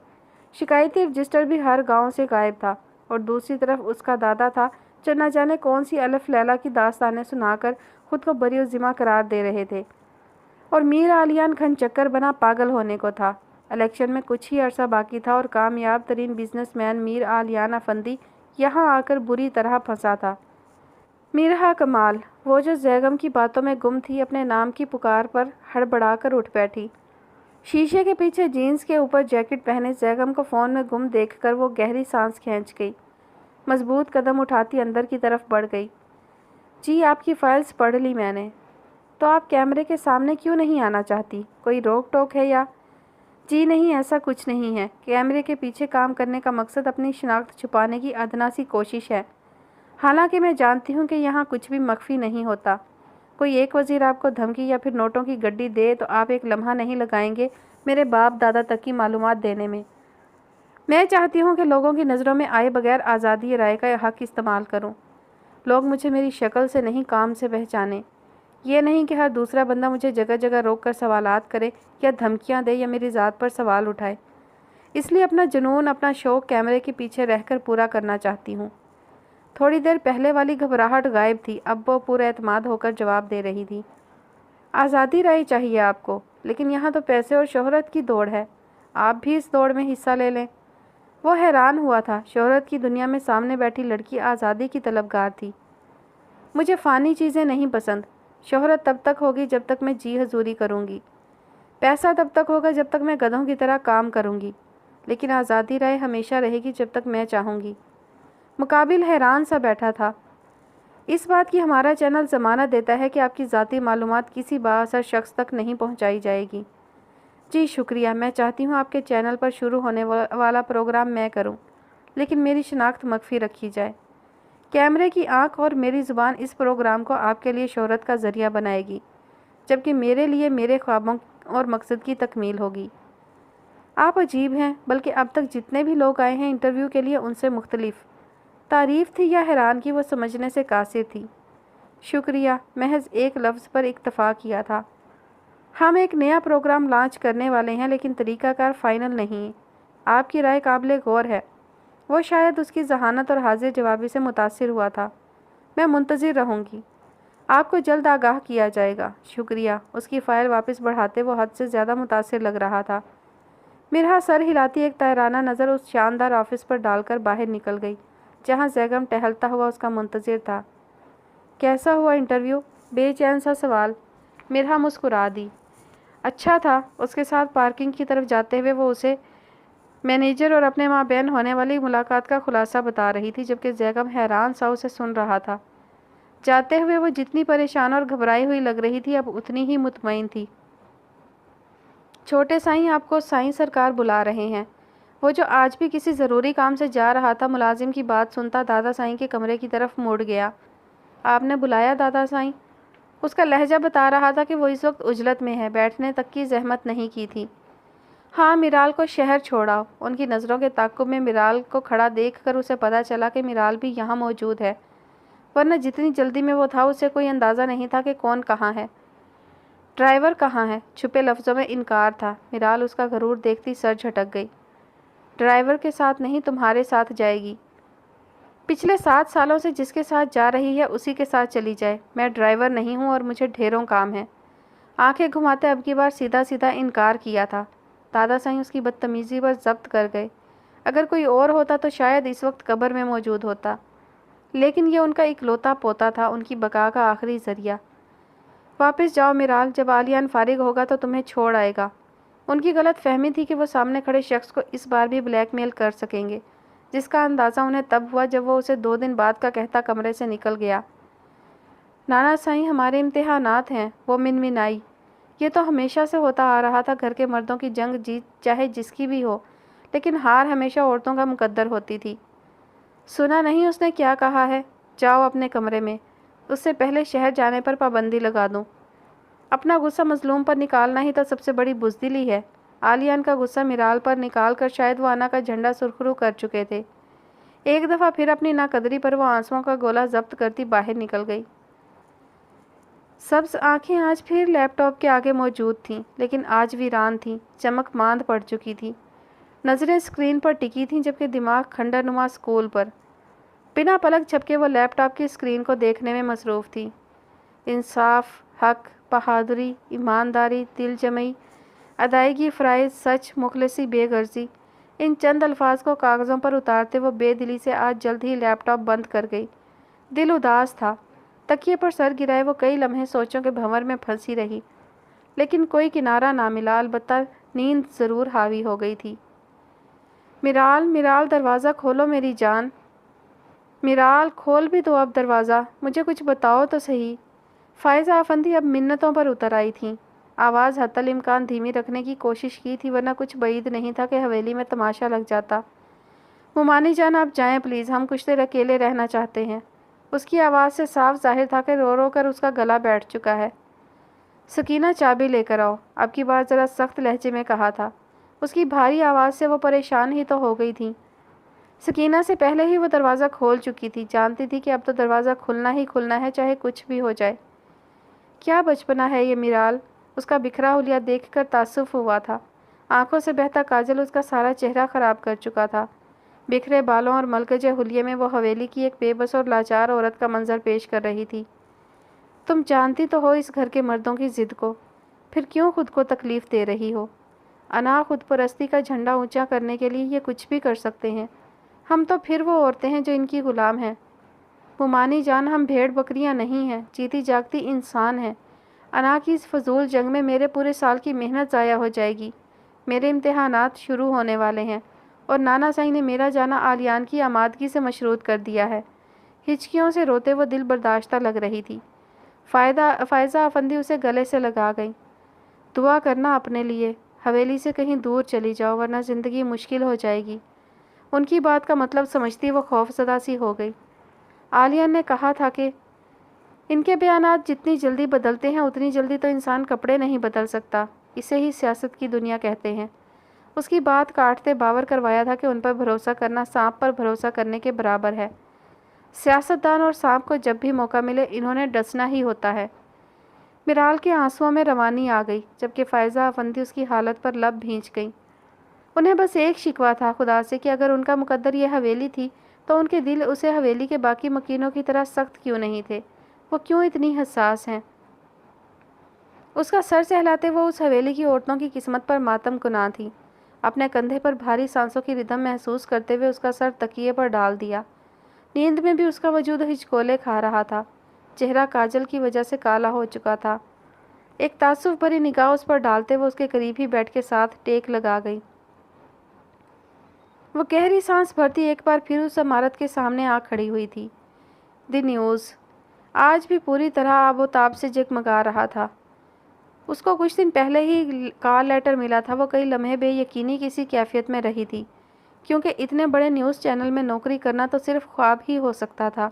شکایتی رجسٹر بھی ہر گاؤں سے غائب تھا، اور دوسری طرف اس کا دادا تھا جو نہ جانے کون سی الف لیلا کی داستانیں سنا کر خود کو بری الذمہ قرار دے رہے تھے۔ اور میر عالیان گھن چکر بنا پاگل ہونے کو تھا۔ الیکشن میں کچھ ہی عرصہ باقی تھا اور کامیاب ترین بزنس مین میر عالیان افندی یہاں آ کر بری طرح پھنسا تھا۔ میرا کمال، وہ جو بیگم کی باتوں میں گم تھی، اپنے نام کی پکار پر ہڑبڑا کر اٹھ بیٹھی۔ شیشے کے پیچھے جینس کے اوپر جیکٹ پہنے بیگم کو فون میں گم دیکھ کر وہ گہری سانس کھینچ گئی۔ مضبوط قدم اٹھاتی اندر کی طرف بڑھ گئی۔ جی، آپ کی فائلز پڑھ لی میں نے۔ تو آپ کیمرے کے سامنے کیوں نہیں آنا چاہتی؟ کوئی روک ٹوک ہے یا؟ جی نہیں، ایسا کچھ نہیں ہے۔ کیمرے کے پیچھے کام کرنے کا مقصد اپنی شناخت چھپانے کی ادنا سی کوشش ہے۔ حالانکہ میں جانتی ہوں کہ یہاں کچھ بھی مخفی نہیں ہوتا۔ کوئی ایک وزیر آپ کو دھمکی یا پھر نوٹوں کی گڈی دے تو آپ ایک لمحہ نہیں لگائیں گے میرے باپ دادا تک کی معلومات دینے میں۔ میں چاہتی ہوں کہ لوگوں کی نظروں میں آئے بغیر آزادی رائے کا حق استعمال کروں۔ لوگ مجھے میری شکل سے نہیں، کام سے پہچانے۔ یہ نہیں کہ ہر دوسرا بندہ مجھے جگہ جگہ روک کر سوالات کرے یا دھمکیاں دے یا میری ذات پر سوال اٹھائے۔ اس لیے اپنا جنون، اپنا شوق کیمرے کے پیچھے رہ کر پورا کرنا چاہتی ہوں۔ تھوڑی دیر پہلے والی گھبراہٹ غائب تھی، اب وہ پورا اعتماد ہو کر جواب دے رہی تھی۔ آزادی رائے چاہیے آپ کو، لیکن یہاں تو پیسے اور شہرت کی دوڑ ہے۔ آپ بھی اس دوڑ میں حصہ لے لیں۔ وہ حیران ہوا تھا۔ شہرت کی دنیا میں سامنے بیٹھی لڑکی آزادی کی طلبگار تھی۔ مجھے فانی چیزیں نہیں پسند۔ شہرت تب تک ہوگی جب تک میں جی حضوری کروں گی۔ پیسہ تب تک ہوگا جب تک میں گدھوں کی طرح کام کروں گی، لیکن آزادی رائے ہمیشہ رہے گی جب تک میں چاہوں گی۔ مقابل حیران سا بیٹھا تھا۔ اس بات کی ہمارا چینل ضمانت دیتا ہے کہ آپ کی ذاتی معلومات کسی بااثر شخص تک نہیں پہنچائی جائے گی۔ جی شکریہ، میں چاہتی ہوں آپ کے چینل پر شروع ہونے والا پروگرام میں کروں، لیکن میری شناخت مخفی رکھی جائے۔ کیمرے کی آنکھ اور میری زبان اس پروگرام کو آپ کے لیے شہرت کا ذریعہ بنائے گی، جبکہ میرے لیے میرے خوابوں اور مقصد کی تکمیل ہوگی۔ آپ عجیب ہیں، بلکہ اب تک جتنے بھی لوگ آئے ہیں انٹرویو کے لیے ان سے مختلف۔ تعریف تھی یا حیرانگی وہ سمجھنے سے قاصر تھی۔ شکریہ، محض ایک لفظ پر اکتفا کیا تھا۔ ہم ایک نیا پروگرام لانچ کرنے والے ہیں، لیکن طریقہ کار فائنل نہیں ہے۔ آپ کی رائے قابل غور ہے۔ وہ شاید اس کی ذہانت اور حاضر جوابی سے متاثر ہوا تھا۔ میں منتظر رہوں گی، آپ کو جلد آگاہ کیا جائے گا۔ شکریہ۔ اس کی فائل واپس بڑھاتے وہ حد سے زیادہ متاثر لگ رہا تھا۔ مرحا سر ہلاتی ایک طائرانہ نظر اس شاندار آفس پر ڈال کر باہر نکل گئی، جہاں زیگم ٹہلتا ہوا اس کا منتظر تھا۔ کیسا ہوا انٹرویو؟ بے چین سا سوال۔ مرحا مسکرا دی۔ اچھا تھا۔ اس کے ساتھ پارکنگ کی طرف جاتے ہوئے وہ اسے مینیجر اور اپنے مابین ہونے والی ملاقات کا خلاصہ بتا رہی تھی، جبکہ زیگم حیران سا اسے سن رہا تھا۔ جاتے ہوئے وہ جتنی پریشان اور گھبرائی ہوئی لگ رہی تھی، اب اتنی ہی مطمئن تھی۔ چھوٹے سائیں، آپ کو سائیں سرکار بلا رہے ہیں۔ وہ جو آج بھی کسی ضروری کام سے جا رہا تھا، ملازم کی بات سنتا دادا سائیں کے کمرے کی طرف مڑ گیا۔ آپ نے بلایا دادا سائیں؟ اس کا لہجہ بتا رہا تھا کہ وہ اس وقت عجلت میں ہے، بیٹھنے تک کی زحمت نہیں کی تھی۔ ہاں، میرال کو شہر چھوڑاؤ۔ ان کی نظروں کے تعاقب میں میرال کو کھڑا دیکھ کر اسے پتہ چلا کہ میرال بھی یہاں موجود ہے، ورنہ جتنی جلدی میں وہ تھا اسے کوئی اندازہ نہیں تھا کہ کون کہاں ہے۔ ڈرائیور کہاں ہے؟ چھپے لفظوں میں انکار تھا۔ میرال اس کا غرور دیکھتی سر جھٹک گئی۔ ڈرائیور کے ساتھ نہیں، تمہارے ساتھ جائے گی۔ پچھلے 7 سالوں سے جس کے ساتھ جا رہی ہے اسی کے ساتھ چلی جائے۔ میں ڈرائیور نہیں ہوں اور مجھے ڈھیروں کام ہے۔ آنکھیں گھماتے اب کی بار سیدھا سیدھا انکار کیا تھا۔ دادا سائیں اس کی بدتمیزی پر ضبط کر گئے۔ اگر کوئی اور ہوتا تو شاید اس وقت قبر میں موجود ہوتا، لیکن یہ ان کا اکلوتا پوتا تھا، ان کی بقا کا آخری ذریعہ۔ واپس جاؤ میرال، جب عالیان فارغ ہوگا تو تمہیں چھوڑ آئے گا۔ ان کی غلط فہمی تھی کہ وہ سامنے کھڑے شخص کو اس بار بھی بلیک میل کر سکیں گے، جس کا اندازہ انہیں تب ہوا جب وہ اسے 2 دن بعد کا کہتا کمرے سے نکل گیا۔ نانا سائیں، ہمارے امتحانات ہیں، وہ منمنائی۔ یہ تو ہمیشہ سے ہوتا آ رہا تھا، گھر کے مردوں کی جنگ جیت چاہے جس کی بھی ہو، لیکن ہار ہمیشہ عورتوں کا مقدر ہوتی تھی۔ سنا نہیں اس نے کیا کہا ہے؟ جاؤ اپنے کمرے میں، اس سے پہلے شہر جانے پر پابندی لگا دوں۔ اپنا غصہ مظلوم پر نکالنا ہی تو سب سے بڑی بزدلی ہے۔ عالیان کا غصہ میرال پر نکال کر شاید وہ انا کا جھنڈا سرخرو کر چکے تھے۔ ایک دفعہ پھر اپنی ناقدری پر وہ آنسوؤں کا گولہ ضبط کرتی باہر نکل گئی۔ سبز آنکھیں آج پھر لیپ ٹاپ کے آگے موجود تھیں، لیکن آج ویران تھیں، چمک ماند پڑ چکی تھی۔ نظریں اسکرین پر ٹکی تھیں، جبکہ دماغ کھنڈر نما اسکول پر۔ بنا پلک جھپکے وہ لیپ ٹاپ کی اسکرین کو دیکھنے میں مصروف تھی۔ انصاف، حق، بہادری، ایمانداری، دل جمعی، ادائیگی فرائض، سچ، مخلصی، بے غرضی، ان چند الفاظ کو کاغذوں پر اتارتے وہ بے دلی سے آج جلد ہی لیپ ٹاپ بند کر گئی۔ دل اداس تھا۔ تکیے پر سر گرائے وہ کئی لمحے سوچوں کے بھنور میں پھنسی رہی، لیکن کوئی کنارہ نہ ملا، البتہ نیند ضرور حاوی ہو گئی تھی۔ میرال، میرال، دروازہ کھولو میری جان۔ میرال، کھول بھی دو اب دروازہ، مجھے کچھ بتاؤ تو صحیح۔ فائزہ افندی اب منتوں پر اتر آئی تھیں۔ آواز حتی الامکان دھیمی رکھنے کی کوشش کی تھی، ورنہ کچھ بعید نہیں تھا کہ حویلی میں تماشا لگ جاتا۔ مومانی جان، آپ جائیں پلیز، ہم کچھ دیر اکیلے رہنا چاہتے ہیں۔ اس کی آواز سے صاف ظاہر تھا کہ رو رو کر اس کا گلا بیٹھ چکا ہے۔ سکینہ، چابی لے کر آؤ، اب کی بار ذرا سخت لہجے میں کہا تھا۔ اس کی بھاری آواز سے وہ پریشان ہی تو ہو گئی تھیں۔ سکینہ سے پہلے ہی وہ دروازہ کھول چکی تھی، جانتی تھی کہ اب تو دروازہ کھلنا ہی کھلنا ہے، چاہے کچھ بھی ہو جائے۔ کیا بچپنا ہے یہ میرال، اس کا بکھرا حلیہ دیکھ کر تعصب ہوا تھا۔ آنکھوں سے بہتا کاجل اس کا سارا چہرہ خراب کر چکا تھا۔ بکھرے بالوں اور ملکجے حلیے میں وہ حویلی کی ایک بے بس اور لاچار عورت کا منظر پیش کر رہی تھی۔ تم جانتی تو ہو اس گھر کے مردوں کی ضد کو، پھر کیوں خود کو تکلیف دے رہی ہو؟ انا خود پرستی کا جھنڈا اونچا کرنے کے لیے یہ کچھ بھی کر سکتے ہیں، ہم تو پھر وہ عورتیں ہیں جو ان کی غلام ہیں۔ مومانی جان، ہم بھیڑ بکریاں نہیں ہیں، جیتی جاگتی انسان ہیں۔ انا کی اس فضول جنگ میں میرے پورے سال کی محنت ضائع ہو جائے گی۔ میرے امتحانات شروع ہونے والے ہیں، اور نانا سائیں نے میرا جانا عالیان کی آمادگی سے مشروط کر دیا ہے۔ ہچکیوں سے روتے وہ دل برداشتہ لگ رہی تھی۔ فائزہ افندی اسے گلے سے لگا گئی۔ دعا کرنا اپنے لیے، حویلی سے کہیں دور چلی جاؤ ورنہ زندگی مشکل ہو جائے گی۔ ان کی بات کا مطلب سمجھتی وہ خوف زدہ سی ہو گئی۔ عالیان نے کہا تھا کہ ان کے بیانات جتنی جلدی بدلتے ہیں اتنی جلدی تو انسان کپڑے نہیں بدل سکتا، اسے ہی سیاست کی دنیا کہتے ہیں۔ اس کی بات کاٹتے باور کروایا تھا کہ ان پر بھروسہ کرنا سانپ پر بھروسہ کرنے کے برابر ہے۔ سیاستدان اور سانپ کو جب بھی موقع ملے انہوں نے ڈسنا ہی ہوتا ہے۔ میرال کے آنسوؤں میں روانی آ گئی، جبکہ فائزہ افندی اس کی حالت پر لب بھینچ گئی۔ انہیں بس ایک شکوہ تھا خدا سے کہ اگر ان کا مقدر یہ حویلی تھی تو ان کے دل اسے حویلی کے باقی مکینوں کی طرح سخت کیوں نہیں تھے؟ وہ کیوں اتنی حساس ہیں؟ اس کا سر سہلاتے وہ اس حویلی کی عورتوں کی قسمت پر ماتم کناں تھی۔ اپنے کندھے پر بھاری سانسوں کی ردم محسوس کرتے ہوئے اس کا سر تکیے پر ڈال دیا۔ نیند میں بھی اس کا وجود ہچکولے کھا رہا تھا۔ چہرہ کاجل کی وجہ سے کالا ہو چکا تھا۔ ایک تعصب بھری نگاہ اس پر ڈالتے وہ اس کے قریب ہی بیٹھ کے ساتھ ٹیک لگا گئی۔ وہ گہری سانس بھرتی ایک بار پھر اس عمارت کے سامنے آ کھڑی ہوئی تھی۔ دی نیوز آج بھی پوری طرح آب و تاب سے جگمگا رہا تھا۔ اس کو کچھ دن پہلے ہی کال لیٹر ملا تھا۔ وہ کئی لمحے بے یقینی کسی کیفیت میں رہی تھی، کیونکہ اتنے بڑے نیوز چینل میں نوکری کرنا تو صرف خواب ہی ہو سکتا تھا،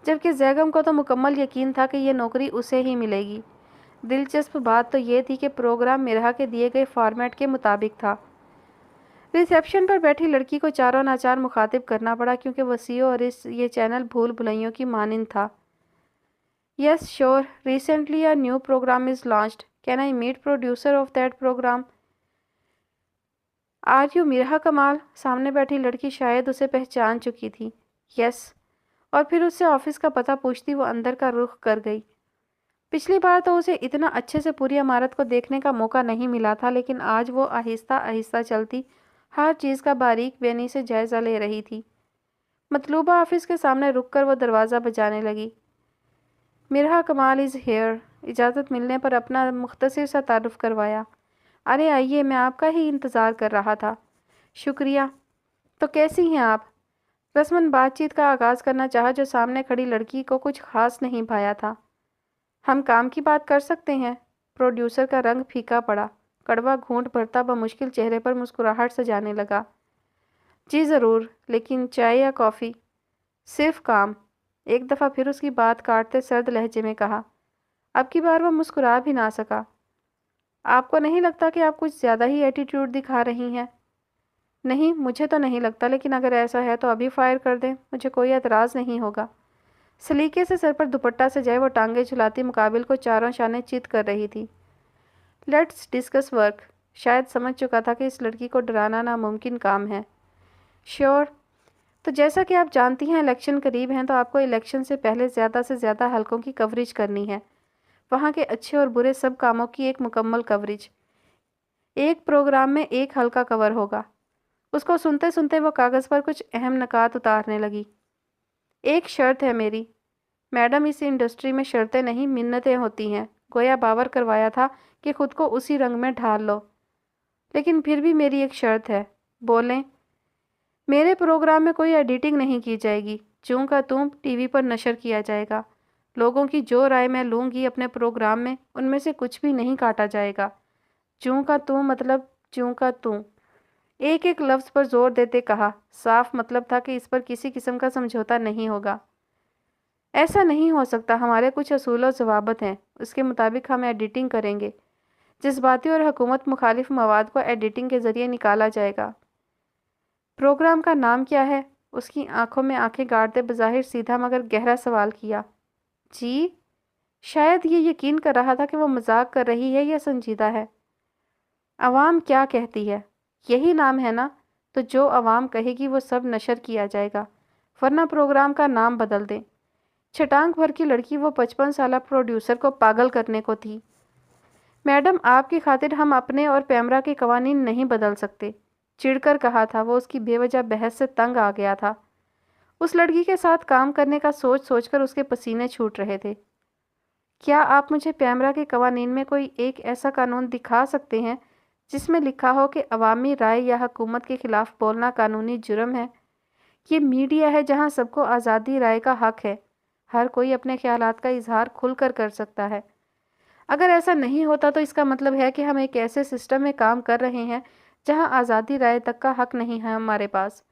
جبکہ زیگم کو تو مکمل یقین تھا کہ یہ نوکری اسے ہی ملے گی۔ دلچسپ بات تو یہ تھی کہ پروگرام مرحا کے دیے گئے فارمیٹ کے مطابق تھا۔ ریسیپشن پر بیٹھی لڑکی کو چاروں ناچار مخاطب کرنا پڑا، کیونکہ وسیع اور یہ چینل بھول بھلائیوں کی مانند تھا۔ Yes, sure. Recently a new program is launched. Can I meet producer of that program? Are you مرحا کمال؟ سامنے بیٹھی لڑکی شاید اسے پہچان چکی تھی۔ Yes. اور پھر اس سے آفس کا پتہ پوچھتی وہ اندر کا رخ کر گئی۔ پچھلی بار تو اسے اتنا اچھے سے پوری عمارت کو دیکھنے کا موقع نہیں ملا تھا، لیکن آج وہ آہستہ آہستہ چلتی ہر چیز کا باریک بینی سے جائزہ لے رہی تھی۔ مطلوبہ آفس کے سامنے رک کر وہ دروازہ بجانے لگی۔ مرحا کمال از ہیئر۔ اجازت ملنے پر اپنا مختصر سا تعارف کروایا۔ ارے آئیے، میں آپ کا ہی انتظار کر رہا تھا۔ شکریہ۔ تو کیسی ہیں آپ؟ رسماً بات چیت کا آغاز کرنا چاہا، جو سامنے کھڑی لڑکی کو کچھ خاص نہیں بھایا تھا۔ ہم کام کی بات کر سکتے ہیں؟ پروڈیوسر کا رنگ پھیکا پڑا۔ کڑوا گھونٹ بھرتا بمشکل چہرے پر مسکراہٹ سجانے لگا۔ جی ضرور، لیکن چائے یا کافی؟ صرف کام۔ ایک دفعہ پھر اس کی بات کاٹتے سرد لہجے میں کہا۔ اب کی بار وہ مسکرا بھی نہ سکا۔ آپ کو نہیں لگتا کہ آپ کچھ زیادہ ہی ایٹیٹیوڈ دکھا رہی ہیں؟ نہیں، مجھے تو نہیں لگتا، لیکن اگر ایسا ہے تو ابھی فائر کر دیں، مجھے کوئی اعتراض نہیں ہوگا۔ سلیقے سے سر پر دوپٹہ سجائے وہ ٹانگیں جھلاتی مقابل کو چاروں شانے چیت کر رہی تھی۔ Let's discuss work. شاید سمجھ چکا تھا کہ اس لڑکی کو ڈرانا ناممکن کام ہے۔ شیور۔ تو جیسا کہ آپ جانتی ہیں الیکشن قریب ہیں، تو آپ کو الیکشن سے پہلے زیادہ سے زیادہ حلقوں کی کوریج کرنی ہے، وہاں کے اچھے اور برے سب کاموں کی ایک مکمل کوریج۔ ایک پروگرام میں ایک حلقہ کور ہوگا۔ اس کو سنتے سنتے وہ کاغذ پر کچھ اہم نکات اتارنے لگی۔ ایک شرط ہے میری۔ میڈم، اس انڈسٹری میں شرطیں نہیں منتیں ہوتی ہیں۔ گویا باور کروایا تھا کہ خود کو اسی رنگ میں ڈھال لو۔ لیکن پھر بھی میری ایک شرط ہے۔ بولیں۔ میرے پروگرام میں کوئی ایڈیٹنگ نہیں کی جائے گی۔ چوں کا توں ٹی وی پر نشر کیا جائے گا۔ لوگوں کی جو رائے میں لوں گی اپنے پروگرام میں، ان میں سے کچھ بھی نہیں کاٹا جائے گا۔ چوں کا توں مطلب چوں کا توں۔ ایک ایک لفظ پر زور دیتے کہا۔ صاف مطلب تھا کہ اس پر کسی قسم کا سمجھوتا نہیں ہوگا۔ ایسا نہیں ہو سکتا، ہمارے کچھ اصول و ضوابط ہیں، اس کے مطابق ہم ایڈیٹنگ کریں گے۔ جذباتی اور حکومت مخالف مواد کو ایڈیٹنگ کے ذریعے نکالا جائے گا۔ پروگرام کا نام کیا ہے؟ اس کی آنکھوں میں آنکھیں گاڑتے بظاہر سیدھا مگر گہرا سوال کیا۔ جی؟ شاید یہ یقین کر رہا تھا کہ وہ مذاق کر رہی ہے یا سنجیدہ ہے۔ عوام کیا کہتی ہے؟ یہی نام ہے نا؟ تو جو عوام کہے گی وہ سب نشر کیا جائے گا، ورنہ پروگرام کا نام بدل دیں۔ چھٹانک بھر کی لڑکی وہ 55 سالہ پروڈیوسر کو پاگل کرنے کو تھی۔ میڈم، آپ کی خاطر ہم اپنے اور پیمرا کے قوانین نہیں بدل سکتے، چڑ کر کہا تھا وہ۔ اس کی بے وجہ بحث سے تنگ آ گیا تھا۔ اس لڑکی کے ساتھ کام کرنے کا سوچ سوچ کر اس کے پسینے چھوٹ رہے تھے۔ کیا آپ مجھے پیمرا کے قوانین میں کوئی ایک ایسا قانون دکھا سکتے ہیں جس میں لکھا ہو کہ عوامی رائے یا حکومت کے خلاف بولنا قانونی جرم ہے؟ یہ میڈیا ہے جہاں سب کو آزادی رائے کا حق ہے، ہر کوئی اپنے خیالات کا اظہار کھل کر سکتا ہے۔ اگر ایسا نہیں ہوتا تو اس کا مطلب ہے کہ ہم ایک ایسے سسٹم میں کام کر رہے ہیں جہاں آزادی رائے تک کا حق نہیں ہے ہمارے پاس۔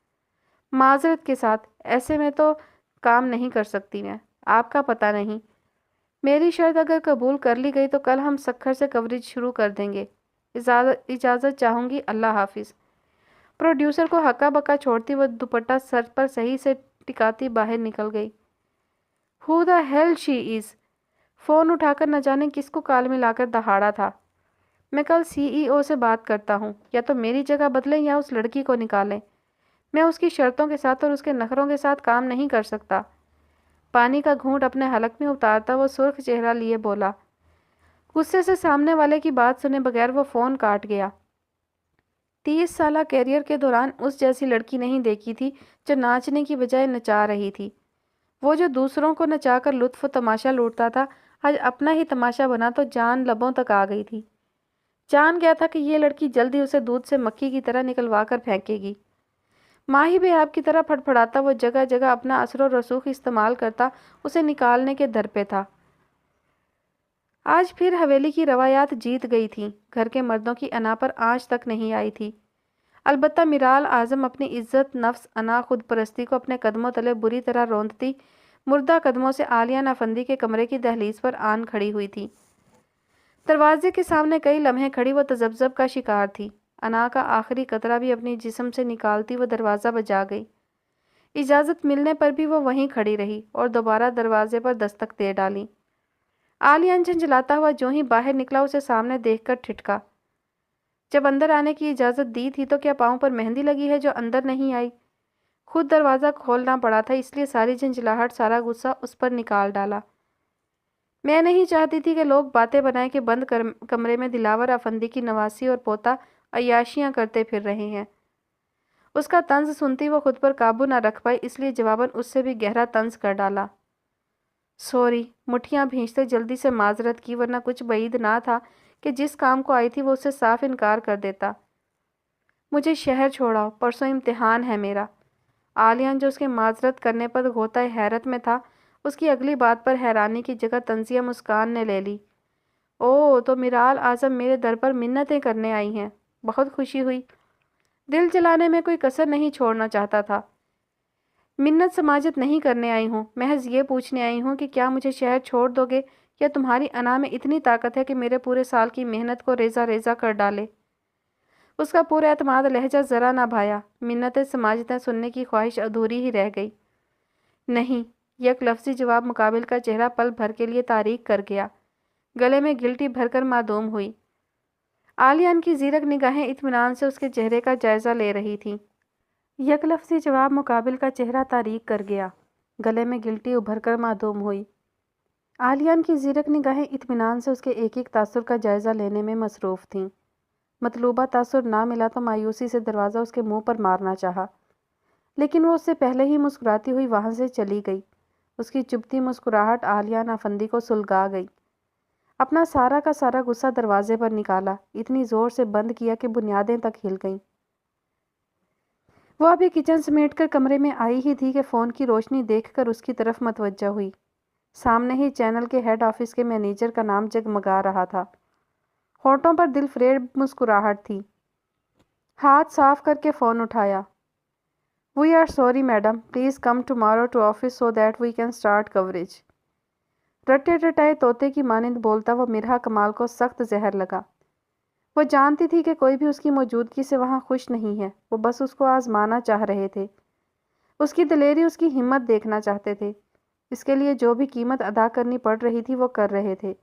معذرت کے ساتھ، ایسے میں تو کام نہیں کر سکتی میں۔ آپ کا پتہ نہیں۔ میری شرط اگر قبول کر لی گئی تو کل ہم سکھر سے کوریج شروع کر دیں گے۔ اجازت چاہوں گی، اللہ حافظ۔ پروڈیوسر کو ہکا بکا چھوڑتی وہ دوپٹہ سر پر صحیح سے ٹکاتی باہر نکل گئی۔ Who the hell she is؟ Phone اٹھا کر نہ جانے کس کو کال میں لا کر دہاڑا تھا۔ میں کل CEO سے بات کرتا ہوں، یا تو میری جگہ بدلیں یا اس لڑکی کو نکالیں۔ میں اس کی شرطوں کے ساتھ اور اس کے نخروں کے ساتھ کام نہیں کر سکتا۔ پانی کا گھونٹ اپنے حلق میں اتارتا وہ سرخ چہرہ لیے بولا۔ غصے سے سامنے والے کی بات سنے بغیر وہ فون کاٹ گیا۔ 30 سالہ کیریئر کے دوران اس جیسی لڑکی نہیں دیکھی تھی جو ناچنے کی بجائے نچا رہی تھی۔ وہ جو دوسروں کو نچا کر لطف و تماشا لوٹتا تھا، آج اپنا ہی تماشا بنا تو جان لبوں تک آ گئی تھی۔ جان گیا تھا کہ یہ لڑکی جلدی اسے دودھ سے مکھی کی طرح نکلوا کر پھینکے گی۔ ماہی بے آب کی طرح پھڑپھڑاتا وہ جگہ جگہ اپنا اثر و رسوخ استعمال کرتا اسے نکالنے کے در پہ تھا۔ آج پھر حویلی کی روایات جیت گئی تھیں، گھر کے مردوں کی انا پر آنچ تک نہیں آئی تھی۔ البتہ میرال اعظم اپنی عزت نفس انا خود پرستی کو اپنے قدموں تلے بری طرح روندتی مردہ قدموں سے عالیہ افندی کے کمرے کی دہلیز پر آن کھڑی ہوئی تھی۔ دروازے کے سامنے کئی لمحے کھڑی وہ تذبذب کا شکار تھی۔ انا کا آخری قطرہ بھی اپنی جسم سے نکالتی وہ دروازہ بجا گئی۔ اجازت ملنے پر بھی وہ وہیں کھڑی رہی اور دوبارہ دروازے پر دستک دے ڈالی۔ عالیہ جھنجھلاتا ہوا جو ہی باہر نکلا اسے سامنے دیکھ کر ٹھٹکا۔ جب اندر آنے کی اجازت دی تھی تو کیا پاؤں پر مہندی لگی ہے جو اندر نہیں آئی؟ خود دروازہ کھولنا پڑا تھا، اس لیے ساری جھنجھلاہٹ سارا غصہ اس پر نکال ڈالا۔ میں نہیں چاہتی تھی کہ لوگ باتیں بنائیں کہ بند کمرے میں دلاور افندی کی نواسی اور پوتا عیاشیاں کرتے پھر رہے ہیں۔ اس کا طنز سنتی وہ خود پر قابو نہ رکھ پائی، اس لیے جواباً اس سے بھی گہرا طنز کر ڈالا۔ سوری، مٹھیاں بھینچتے جلدی سے معذرت کی، ورنہ کچھ بعید نہ تھا کہ جس کام کو آئی تھی وہ اس سے صاف انکار کر دیتا۔ مجھے شہر چھوڑاؤ، پرسوں امتحان ہے میرا۔ عالیہ جو اس کے معذرت کرنے پر غوطہ حیرت میں تھا، اس کی اگلی بات پر حیرانی کی جگہ طنزیہ مسکان نے لے لی۔ اوہ، تو میرال اعظم میرے در پر منتیں کرنے آئی ہیں، بہت خوشی ہوئی۔ دل جلانے میں کوئی کسر نہیں چھوڑنا چاہتا تھا۔ منت سماجت نہیں کرنے آئی ہوں، محض یہ پوچھنے آئی ہوں کہ کیا مجھے شہر چھوڑ دو گے، یا تمہاری انا میں اتنی طاقت ہے کہ میرے پورے سال کی محنت کو ریزہ ریزہ کر ڈالے۔ اس کا پورا اعتماد لہجہ ذرا نہ بھایا، منتیں سماجتیں سننے کی خواہش ادھوری ہی رہ گئی۔ نہیں، یک لفظی جواب مقابل کا چہرہ پل بھر کے لیے تاریک کر گیا، گلے میں گلٹی بھر کر معدوم ہوئی۔ عالیہ کی زیرک نگاہیں اطمینان سے اس کے چہرے کا جائزہ لے رہی تھیں۔ یک لفظی جواب مقابل کا چہرہ تاریک کر گیا، گلے میں گلٹی ابھر کر معدوم ہوئی۔ عالیہ کی زیرک نگاہیں اطمینان سے اس کے ایک ایک تاثر کا جائزہ لینے میں مصروف تھیں۔ مطلوبہ تاثر نہ ملا تو مایوسی سے دروازہ اس کے منہ پر مارنا چاہا، لیکن وہ اس سے پہلے ہی مسکراتی ہوئی وہاں سے چلی گئی۔ اس کی چبھتی مسکراہٹ عالیہ افندی کو سلگا گئی۔ اپنا سارا کا سارا غصہ دروازے پر نکالا، اتنی زور سے بند کیا کہ بنیادیں تک ہل گئیں۔ وہ ابھی کچن سمیٹ کر کمرے میں آئی ہی تھی کہ فون کی روشنی دیکھ کر اس کی طرف متوجہ ہوئی۔ سامنے ہی چینل کے ہیڈ آفس کے مینیجر کا نام جگمگا رہا تھا۔ ہونٹوں پر دل فریب مسکراہٹ تھی۔ ہاتھ صاف کر کے فون اٹھایا۔ "We are sorry madam, please come tomorrow to office so that we can start coverage." رٹے رٹائے طوطے کی مانند بولتا وہ مرحا کمال کو سخت زہر لگا۔ وہ جانتی تھی کہ کوئی بھی اس کی موجودگی سے وہاں خوش نہیں ہے، وہ بس اس کو آزمانا چاہ رہے تھے۔ اس کی دلیری، اس کی ہمت دیکھنا چاہتے تھے۔ اس کے لیے جو بھی قیمت ادا کرنی پڑ رہی تھی وہ کر رہے تھے۔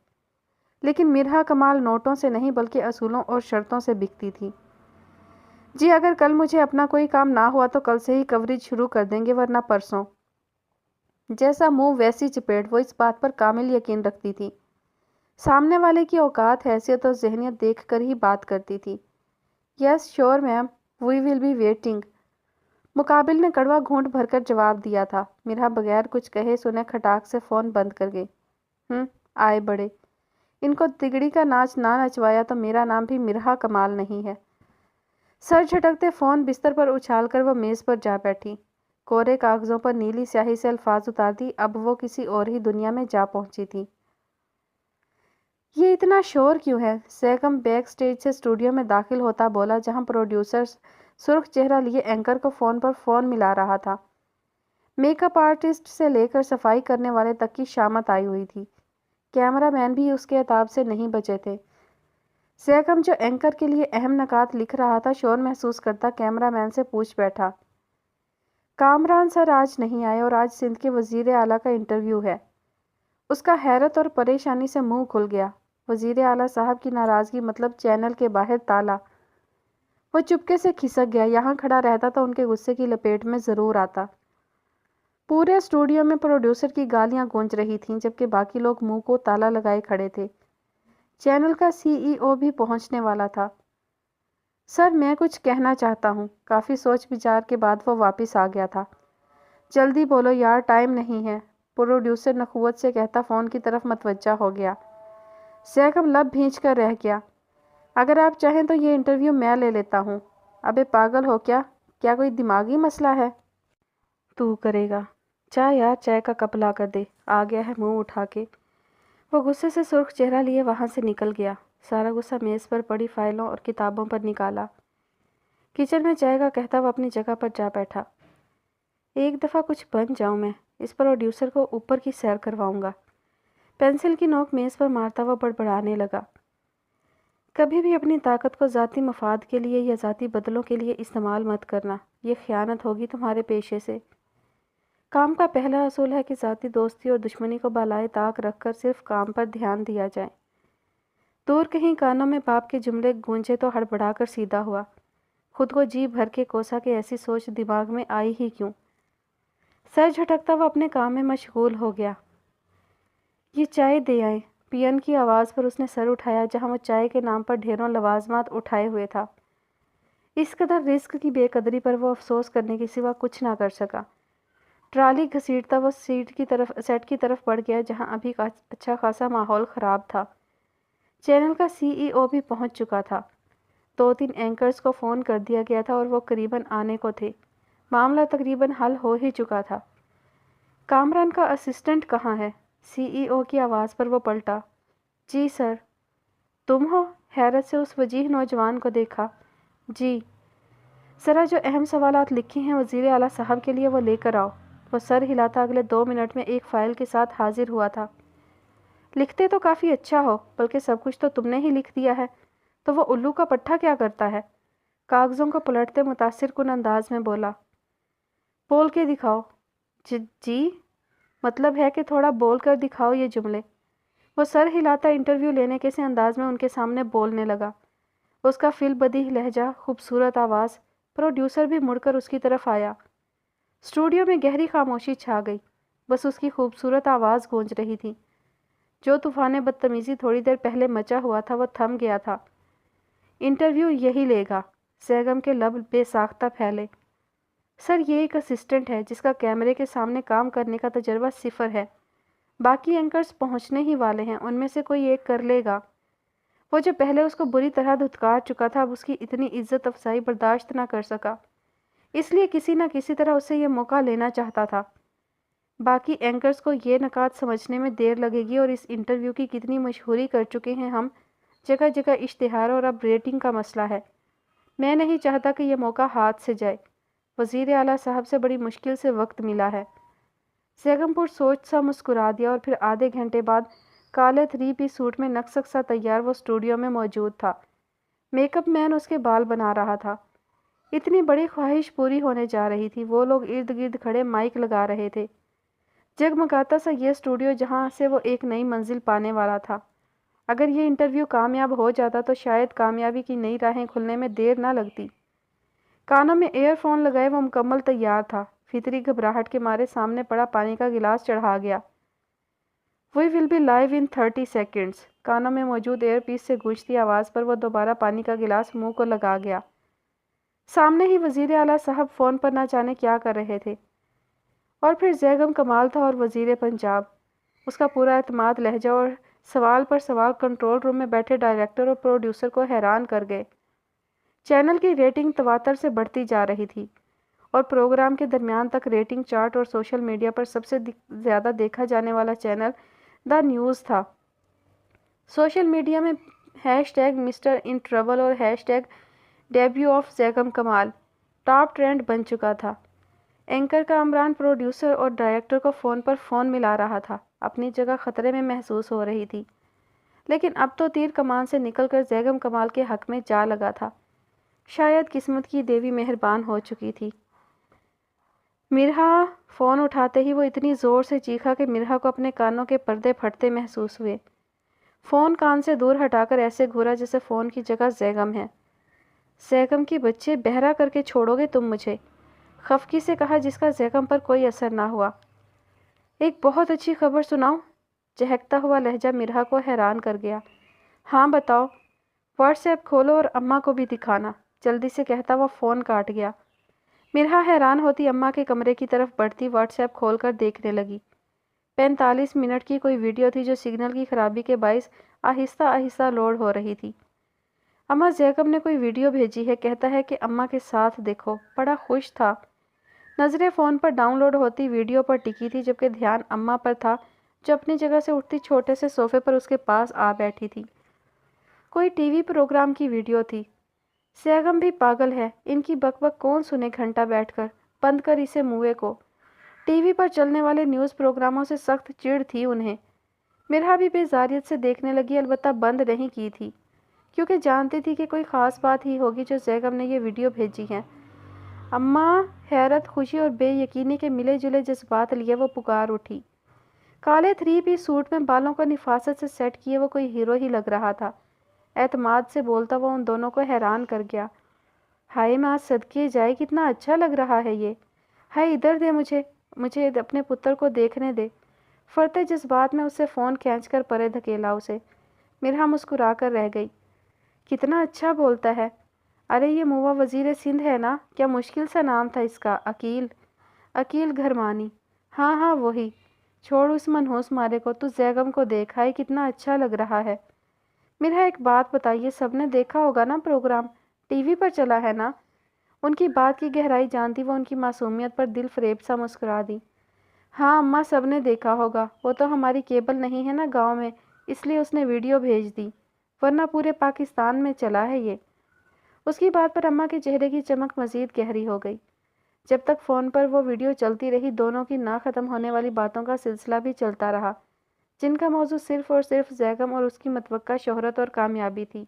لیکن مرحا کمال نوٹوں سے نہیں بلکہ اصولوں اور شرطوں سے بکتی تھی۔ جی اگر کل مجھے اپنا کوئی کام نہ ہوا تو کل سے ہی کوریج شروع کر دیں گے، ورنہ پرسوں۔ جیسا منہ ویسی چپیٹ، وہ اس بات پر کامل یقین رکھتی تھی۔ سامنے والے کی اوقات، حیثیت اور ذہنیت دیکھ کر ہی بات کرتی تھی۔ Yes sure ma'am, we will be waiting. مقابل نے کڑوا گھونٹ بھر کر جواب دیا تھا۔ مرحا بغیر کچھ کہے سنے کھٹاک سے فون بند کر گئی۔ آئے بڑے، ان کو تگڑی کا ناچ نہ نچوایا تو میرا نام بھی مرحا کمال نہیں ہے۔ سر جھٹکتے فون بستر پر اچھال کر وہ میز پر جا بیٹھی۔ کورے کاغذوں پر نیلی سیاہی سے الفاظ اتارتی اب وہ کسی اور ہی دنیا میں جا پہنچی تھی۔ یہ اتنا شور کیوں ہے؟ سیگم بیک سٹیج سے اسٹوڈیو میں داخل ہوتا بولا، جہاں پروڈیوسر سرخ چہرہ لیے اینکر کو فون پر فون ملا رہا تھا۔ میک اپ آرٹسٹ سے لے کر صفائی کرنے والے تک کی شامت آئی ہوئی تھی۔ کیمرہ مین بھی اس کے عتاب سے نہیں بچے تھے۔ سیگم جو اینکر کے لیے اہم نکات لکھ رہا تھا، شور محسوس کرتا کیمرہ مین سے پوچھ بیٹھا، کامران سر آج نہیں آئے اور آج سندھ کے وزیر اعلیٰ کا انٹرویو ہے۔ اس کا حیرت اور پریشانی سے منہ کھل گیا۔ وزیر اعلیٰ صاحب کی ناراضگی مطلب چینل کے باہر تالا۔ وہ چپکے سے کھسک گیا، یہاں کھڑا رہتا تو ان کے غصے کی لپیٹ میں ضرور آتا۔ پورے اسٹوڈیو میں پروڈیوسر کی گالیاں گونج رہی تھیں، جبکہ باقی لوگ منہ کو تالا لگائے کھڑے تھے۔ چینل کا سی ای او بھی پہنچنے والا تھا۔ سر، میں کچھ کہنا چاہتا ہوں۔ کافی سوچ بچار کے بعد وہ واپس آ گیا تھا۔ جلدی بولو یار، ٹائم نہیں ہے، پروڈیوسر نخوت سے کہتا فون کی طرف متوجہ ہو گیا۔ سیغم لب بھینچ کر رہ گیا۔ اگر آپ چاہیں تو یہ انٹرویو میں لے لیتا ہوں۔ ابے پاگل ہو کیا؟ کیا کوئی دماغی مسئلہ ہے؟ تو کرے گا۔ چائے یار، چائے کا کپ لا کر دے۔ آ گیا ہے منہ اٹھا کے۔ وہ غصے سے سرخ چہرہ لیے وہاں سے نکل گیا۔ سارا غصہ میز پر پڑی فائلوں اور کتابوں پر نکالا۔ کچن میں چائے کا کہتا وہ اپنی جگہ پر جا بیٹھا۔ ایک دفعہ کچھ بن جاؤں میں، اس پروڈیوسر کو اوپر کی سیر کرواؤں گا۔ پینسل کی نوک میز پر مارتا وہ بڑبڑانے لگا۔ کبھی بھی اپنی طاقت کو ذاتی مفاد کے لیے یا ذاتی بدلوں کے لیے استعمال مت کرنا، یہ خیانت ہوگی تمہارے پیشے سے۔ کام کا پہلا اصول ہے کہ ذاتی دوستی اور دشمنی کو بالائے طاق رکھ کر صرف کام پر دھیان دیا جائے۔ دور کہیں کانوں میں باپ کے جملے گونجے تو ہڑبڑا کر سیدھا ہوا۔ خود کو جی بھر کے کوسا کہ ایسی سوچ دماغ میں آئی ہی کیوں۔ سر جھٹکتا وہ اپنے کام میں مشغول ہو گیا۔ یہ چائے دے آئیں۔ پین کی آواز پر اس نے سر اٹھایا جہاں وہ چائے کے نام پر ڈھیروں لوازمات اٹھائے ہوئے تھا۔ اس قدر رزق کی بے قدری پر وہ افسوس کرنے کے سوا کچھ نہ کر سکا۔ ٹرالی گھسیٹتا وہ سیٹ کی طرف بڑھ گیا جہاں ابھی اچھا خاصا ماحول خراب تھا۔ چینل کا سی ای او بھی پہنچ چکا تھا۔ 2-3 اینکرز کو فون کر دیا گیا تھا اور وہ قریباً آنے کو تھے۔ معاملہ تقریباً حل ہو ہی چکا تھا۔ کامران کا اسسٹنٹ کہاں ہے؟ سی ای او کی آواز پر وہ پلٹا۔ جی سر۔ تم ہو؟ حیرت سے اس وجیح نوجوان کو دیکھا۔ جی۔ ذرا جو اہم سوالات لکھے ہیں وزیر اعلیٰ صاحب کے لیے وہ لے کر آؤ۔ وہ سر ہلاتا اگلے 2 منٹ میں ایک فائل کے ساتھ حاضر ہوا تھا۔ لکھتے تو کافی اچھا ہو، بلکہ سب کچھ تو تم نے ہی لکھ دیا ہے، تو وہ الو کا پٹھا کیا کرتا ہے؟ کاغذوں کو پلٹتے متاثر کن انداز میں بولا۔ بول کے دکھاؤ۔ جی؟ مطلب ہے کہ تھوڑا بول کر دکھاؤ یہ جملے۔ وہ سر ہلاتا انٹرویو لینے کے سے انداز میں ان کے سامنے بولنے لگا۔ اس کا فی البدیہہ لہجہ، خوبصورت آواز، پروڈیوسر بھی مڑ کر اس کی طرف آیا۔ اسٹوڈیو میں گہری خاموشی چھا گئی، بس اس کی خوبصورت آواز گونج رہی تھی۔ جو طوفان بدتمیزی تھوڑی دیر پہلے مچا ہوا تھا وہ تھم گیا تھا۔ انٹرویو یہی لے گا۔ سیغم کے لب بے ساختہ پھیلے۔ سر، یہ ایک اسسٹنٹ ہے جس کا کیمرے کے سامنے کام کرنے کا تجربہ 0 ہے۔ باقی اینکرز پہنچنے ہی والے ہیں، ان میں سے کوئی ایک کر لے گا۔ وہ جو پہلے اس کو بری طرح دھتکار چکا تھا اب اس کی اتنی عزت افزائی برداشت نہ کر سکا، اس لیے کسی نہ کسی طرح اسے یہ موقع لینا چاہتا تھا۔ باقی اینکرز کو یہ نکات سمجھنے میں دیر لگے گی اور اس انٹرویو کی کتنی مشہوری کر چکے ہیں ہم، جگہ جگہ اشتہار اور اب ریٹنگ کا مسئلہ ہے۔ میں نہیں چاہتا کہ یہ موقع ہاتھ سے جائے۔ وزیر اعلیٰ صاحب سے بڑی مشکل سے وقت ملا ہے۔ سیغم پر سوچ سا مسکرا دیا اور پھر آدھے گھنٹے بعد کالے 3 پیس سوٹ میں نقصق سا تیار وہ اسٹوڈیو میں موجود تھا۔ میک اپ مین اس کے بال بنا رہا تھا۔ اتنی بڑی خواہش پوری ہونے جا رہی تھی۔ وہ لوگ ارد گرد کھڑے مائک لگا رہے تھے۔ جگمگاتا سا یہ اسٹوڈیو جہاں سے وہ ایک نئی منزل پانے والا تھا۔ اگر یہ انٹرویو کامیاب ہو جاتا تو شاید کامیابی کی نئی راہیں کھلنے میں دیر نہ لگتی۔ کانوں میں ایئر فون لگائے وہ مکمل تیار تھا۔ فطری گھبراہٹ کے مارے سامنے پڑا پانی کا گلاس چڑھا گیا۔ "We will be live in 30 seconds" کانوں میں موجود ایئر پیس سے گونجتی آواز پر وہ دوبارہ پانی کا گلاس منہ کو لگا گیا۔ سامنے ہی وزیر اعلیٰ صاحب فون پر نہ جانے کیا کر رہے تھے۔ اور پھر زیغم کمال تھا اور وزیر پنجاب۔ اس کا پورا اعتماد، لہجہ اور سوال پر سوال کنٹرول روم میں بیٹھے ڈائریکٹر اور پروڈیوسر کو حیران کر گئے۔ چینل کی ریٹنگ تواتر سے بڑھتی جا رہی تھی اور پروگرام کے درمیان تک ریٹنگ چارٹ اور سوشل میڈیا پر سب سے زیادہ دیکھا جانے والا چینل دا نیوز تھا۔ سوشل میڈیا میں #مسٹر ان ٹربل اور #debut of Zaigham Kamal top trend بن چکا تھا۔ اینکر کامران پروڈیوسر اور ڈائریکٹر کو فون پر فون ملا رہا تھا۔ اپنی جگہ خطرے میں محسوس ہو رہی تھی، لیکن اب تو تیر کمان سے نکل کر زیغم کمال کے حق میں جا لگا تھا۔ شاید قسمت کی دیوی مہربان ہو چکی تھی۔ مرحا! فون اٹھاتے ہی وہ اتنی زور سے چیخا کہ مرحا کو اپنے کانوں کے پردے پھٹتے محسوس ہوئے۔ فون کان سے دور ہٹا کر ایسے گھورا جیسے فون کی جگہ زیگم ہے۔ زیگم کے بچے، بہرا کر کے چھوڑو گے تم مجھے؟ خفگی سے کہا جس کا زیگم پر کوئی اثر نہ ہوا۔ ایک بہت اچھی خبر سناؤں؟ چہکتا ہوا لہجہ مرہا کو حیران کر گیا۔ ہاں بتاؤ۔ واٹس ایپ کھولو اور اماں کو بھی دکھانا، جلدی سے کہتا وہ فون کاٹ گیا۔ مرہا حیران ہوتی اماں کے کمرے کی طرف بڑھتی واٹس ایپ کھول کر دیکھنے لگی۔ 45 منٹ کی کوئی ویڈیو تھی جو سگنل کی خرابی کے باعث آہستہ آہستہ لوڈ ہو رہی تھی۔ اماں زیگم نے کوئی ویڈیو بھیجی ہے، کہتا ہے کہ اماں کے ساتھ دیکھو۔ بڑا خوش تھا۔ نظریں فون پر ڈاؤن لوڈ ہوتی ویڈیو پر ٹکی تھی، جبکہ دھیان اماں پر تھا جو اپنی جگہ سے اٹھتی چھوٹے سے صوفے پر اس کے پاس آ بیٹھی تھی۔ کوئی ٹی وی پروگرام کی ویڈیو تھی۔ زیگم بھی پاگل ہے، ان کی بک بک کون سنے گھنٹہ بیٹھ کر، بند کر اسے موئے کو۔ ٹی وی پر چلنے والے نیوز پروگراموں سے سخت چڑ تھی انہیں۔ مرہا بھی بیزاریت سے دیکھنے لگی، البتہ بند نہیں کی تھی، کیونکہ جانتی تھی کہ کوئی خاص بات ہی ہوگی جو زیگم نے یہ ویڈیو بھیجی ہے۔ اماں! حیرت، خوشی اور بے یقینی کے ملے جلے جذبات لیے وہ پکار اٹھی۔ کالے 3 پیس سوٹ میں بالوں کو نفاست سے سیٹ کیے وہ کوئی ہیرو ہی لگ رہا تھا۔ اعتماد سے بولتا وہ ان دونوں کو حیران کر گیا۔ ہائے ماں صدقے جائے، کتنا اچھا لگ رہا ہے یہ۔ ہائے ادھر دے، مجھے اپنے پتر کو دیکھنے دے۔ فرتے جذبات میں اس سے فون کھینچ کر پرے دھکیلا اسے۔ مرہا مسکرا کر رہ گئی۔ کتنا اچھا بولتا ہے۔ ارے یہ مووا وزیر سندھ ہے نا؟ کیا مشکل سا نام تھا اس کا، عقیل گھرمانی۔ ہاں ہاں وہی۔ چھوڑ اس منحوس مارے کو، تو زیگم کو دیکھ، ہائے کتنا اچھا لگ رہا ہے۔ مرہا ایک بات بتائیے، سب نے دیکھا ہوگا نا پروگرام؟ ٹی وی پر چلا ہے نا؟ ان کی بات کی گہرائی جانتی وہ ان کی معصومیت پر دل فریب سا مسکرا دی۔ ہاں اماں سب نے دیکھا ہوگا، وہ تو ہماری کیبل نہیں ہے نا گاؤں میں، اس لیے اس نے ویڈیو بھیج دی، ورنہ پورے پاکستان میں چلا ہے یہ۔ اس کی بات پر اماں کے چہرے کی چمک مزید گہری ہو گئی۔ جب تک فون پر وہ ویڈیو چلتی رہی، دونوں کی نہ ختم ہونے والی باتوں کا سلسلہ بھی چلتا رہا، جن کا موضوع صرف اور صرف زیگم اور اس کی متوقع شہرت اور کامیابی تھی۔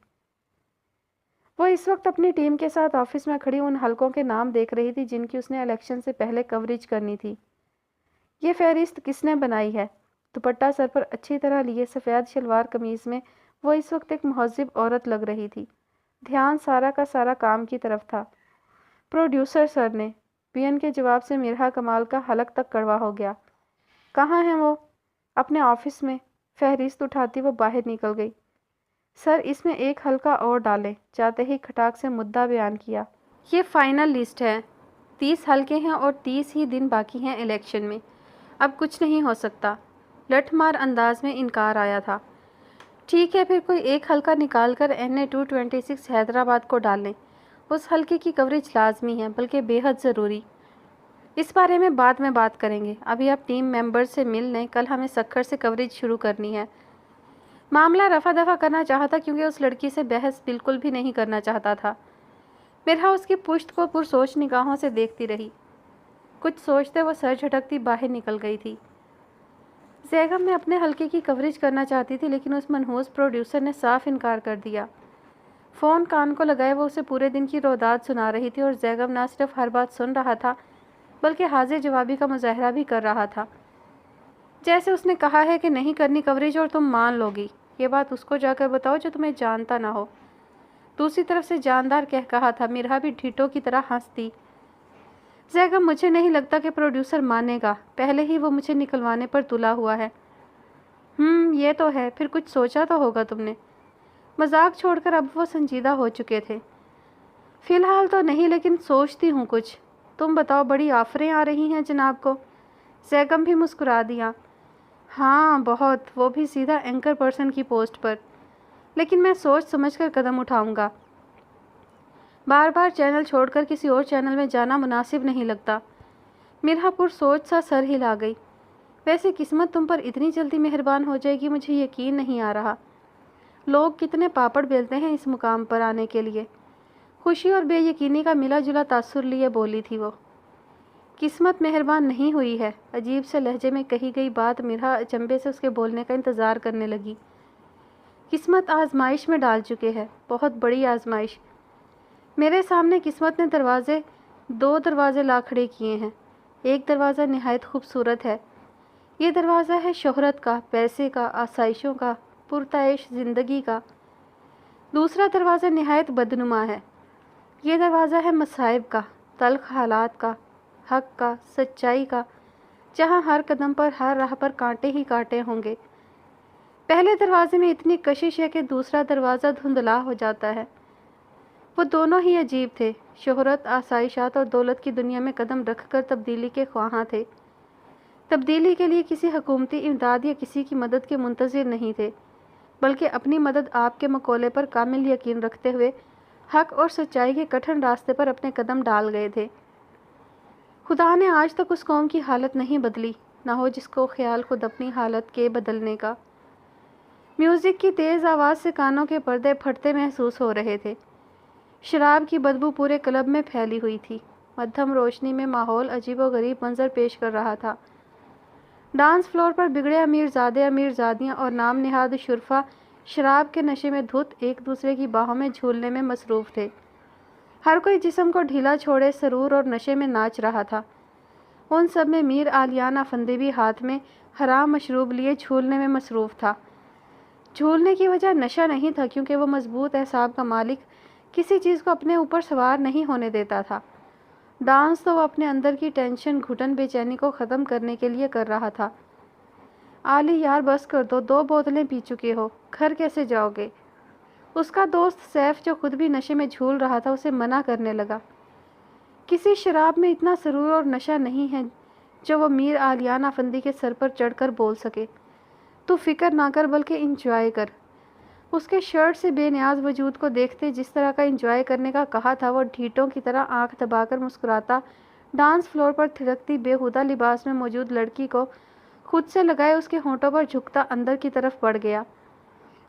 وہ اس وقت اپنی ٹیم کے ساتھ آفس میں کھڑی ان حلقوں کے نام دیکھ رہی تھی جن کی اس نے الیکشن سے پہلے کوریج کرنی تھی۔ یہ فہرست کس نے بنائی ہے؟ دوپٹہ سر پر اچھی طرح لیے سفید شلوار قمیض میں وہ اس وقت ایک مہذب عورت لگ رہی تھی۔ دھیان سارا کا سارا کام کی طرف تھا۔ پروڈیوسر سر نے۔ پی این کے جواب سے مرہا کمال کا حلق تک کڑوا ہو گیا۔ کہاں ہیں وہ؟ اپنے آفس میں۔ فہرست اٹھاتی وہ باہر نکل گئی۔ سر اس میں ایک حلقہ اور ڈالیں، جاتے ہی کھٹاک سے مدعا بیان کیا۔ یہ فائنل لسٹ ہے، 30 حلقے ہیں اور 30 ہی دن باقی ہیں الیکشن میں، اب کچھ نہیں ہو سکتا۔ لٹھ مار انداز میں انکار آیا تھا۔ ٹھیک ہے پھر کوئی ایک حلقہ نکال کر NA 226 حیدرآباد کو ڈال لیں، اس حلقے کی کوریج لازمی ہے، بلکہ بے حد ضروری۔ اس بارے میں بات کریں گے، ابھی آپ ٹیم ممبر سے مل لیں، کل ہمیں سکھر سے کوریج شروع کرنی ہے۔ معاملہ رفع دفع کرنا چاہتا کیونکہ اس لڑکی سے بحث بالکل بھی نہیں کرنا چاہتا تھا۔ مرہا اس کی پشت کو پرسوچ نگاہوں سے دیکھتی رہی۔ کچھ سوچتے وہ سر جھٹکتی باہر نکل گئی تھی۔ زیگم میں اپنے حلقے کی کوریج کرنا چاہتی تھی، لیکن اس منحوس پروڈیوسر نے صاف انکار کر دیا۔ فون کان کو لگائے وہ اسے پورے دن کی روداد سنا رہی تھی اور زیگم نہ صرف ہر بات سن رہا تھا بلکہ حاضر جوابی کا مظاہرہ بھی کر رہا تھا۔ جیسے اس نے کہا ہے کہ نہیں کرنی کوریج اور تم مان لو گی، یہ بات اس کو جا کر بتاؤ جو تمہیں جانتا نہ ہو۔ دوسری طرف سے جاندار کہا تھا۔ مرہا بھی ڈھیٹوں کی طرح ہنستی۔ زیگم مجھے نہیں لگتا کہ پروڈیوسر مانے گا، پہلے ہی وہ مجھے نکلوانے پر تلا ہوا ہے۔ یہ تو ہے، پھر کچھ سوچا تو ہوگا تم نے۔ مذاق چھوڑ کر اب وہ سنجیدہ ہو چکے تھے۔ فی الحال تو نہیں، لیکن سوچتی ہوں کچھ۔ تم بتاؤ، بڑی آفریں آ رہی ہیں جناب کو؟ زیگم بھی مسکرا دیا۔ ہاں بہت، وہ بھی سیدھا اینکر پرسن کی پوسٹ پر، لیکن میں سوچ سمجھ کر قدم اٹھاؤں گا۔ بار بار چینل چھوڑ کر کسی اور چینل میں جانا مناسب نہیں لگتا۔ مرہا پر سوچ سا سر ہلا گئی۔ ویسے قسمت تم پر اتنی جلدی مہربان ہو جائے گی مجھے یقین نہیں آ رہا۔ لوگ کتنے پاپڑ بیلتے ہیں اس مقام پر آنے کے لیے۔ خوشی اور بے یقینی کا ملا جلا تاثر لیے بولی تھی وہ۔ قسمت مہربان نہیں ہوئی ہے، عجیب سے لہجے میں کہی گئی بات مرہا اچنبے سے اس کے بولنے کا انتظار کرنے لگی۔ قسمت آزمائش میں ڈال چکے ہے، بہت بڑی آزمائش۔ میرے سامنے قسمت نے دو دروازے لا کھڑے کیے ہیں۔ ایک دروازہ نہایت خوبصورت ہے، یہ دروازہ ہے شہرت کا، پیسے کا، آسائشوں کا، پرتعیش زندگی کا۔ دوسرا دروازہ نہایت بدنما ہے۔ یہ دروازہ ہے مصائب کا، تلخ حالات کا، حق کا، سچائی کا، جہاں ہر قدم پر، ہر راہ پر کانٹے ہی کانٹے ہوں گے۔ پہلے دروازے میں اتنی کشش ہے کہ دوسرا دروازہ دھندلا ہو جاتا ہے۔ وہ دونوں ہی عجیب تھے، شہرت، آسائشات اور دولت کی دنیا میں قدم رکھ کر تبدیلی کے خواہاں تھے۔ تبدیلی کے لیے کسی حکومتی امداد یا کسی کی مدد کے منتظر نہیں تھے، بلکہ اپنی مدد آپ کے مقولے پر کامل یقین رکھتے ہوئے حق اور سچائی کے کٹھن راستے پر اپنے قدم ڈال گئے تھے۔ خدا نے آج تک اس قوم کی حالت نہیں بدلی، نہ ہو جس کو خیال خود اپنی حالت کے بدلنے کا۔ میوزک کی تیز آواز سے کانوں کے پردے پھٹتے محسوس ہو رہے تھے۔ شراب کی بدبو پورے کلب میں پھیلی ہوئی تھی۔ مدھم روشنی میں ماحول عجیب و غریب منظر پیش کر رہا تھا۔ ڈانس فلور پر بگڑے امیرزادے، امیرزادیاں اور نام نہاد شرفا شراب کے نشے میں دھت ایک دوسرے کی باہوں میں جھولنے میں مصروف تھے۔ ہر کوئی جسم کو ڈھیلا چھوڑے سرور اور نشے میں ناچ رہا تھا۔ ان سب میں میر آلیان افندی بھی ہاتھ میں حرام مشروب لیے جھولنے میں مصروف تھا۔ جھولنے کی وجہ نشہ نہیں تھا، کیونکہ وہ مضبوط اعصاب کا مالک کسی چیز کو اپنے اوپر سوار نہیں ہونے دیتا تھا۔ ڈانس تو وہ اپنے اندر کی ٹینشن، گھٹن، بے چینی کو ختم کرنے کے لیے کر رہا تھا۔ علی یار بس کر دو، 2 بوتلیں پی چکے ہو، گھر کیسے جاؤ گے؟ اس کا دوست سیف، جو خود بھی نشے میں جھول رہا تھا، اسے منع کرنے لگا۔ کسی شراب میں اتنا سرور اور نشہ نہیں ہے جو وہ میر آلیان افندی کے سر پر چڑھ کر بول سکے، تو فکر نہ کر بلکہ انجوائے کر۔ اس کے شرٹ سے بے نیاز وجود کو دیکھتے جس طرح کا انجوائے کرنے کا کہا تھا، وہ ڈھیٹوں کی طرح آنکھ دبا کر مسکراتا ڈانس فلور پر تھرکتی بےہودہ لباس میں موجود لڑکی کو خود سے لگائے اس کے ہونٹوں پر جھکتا اندر کی طرف بڑھ گیا۔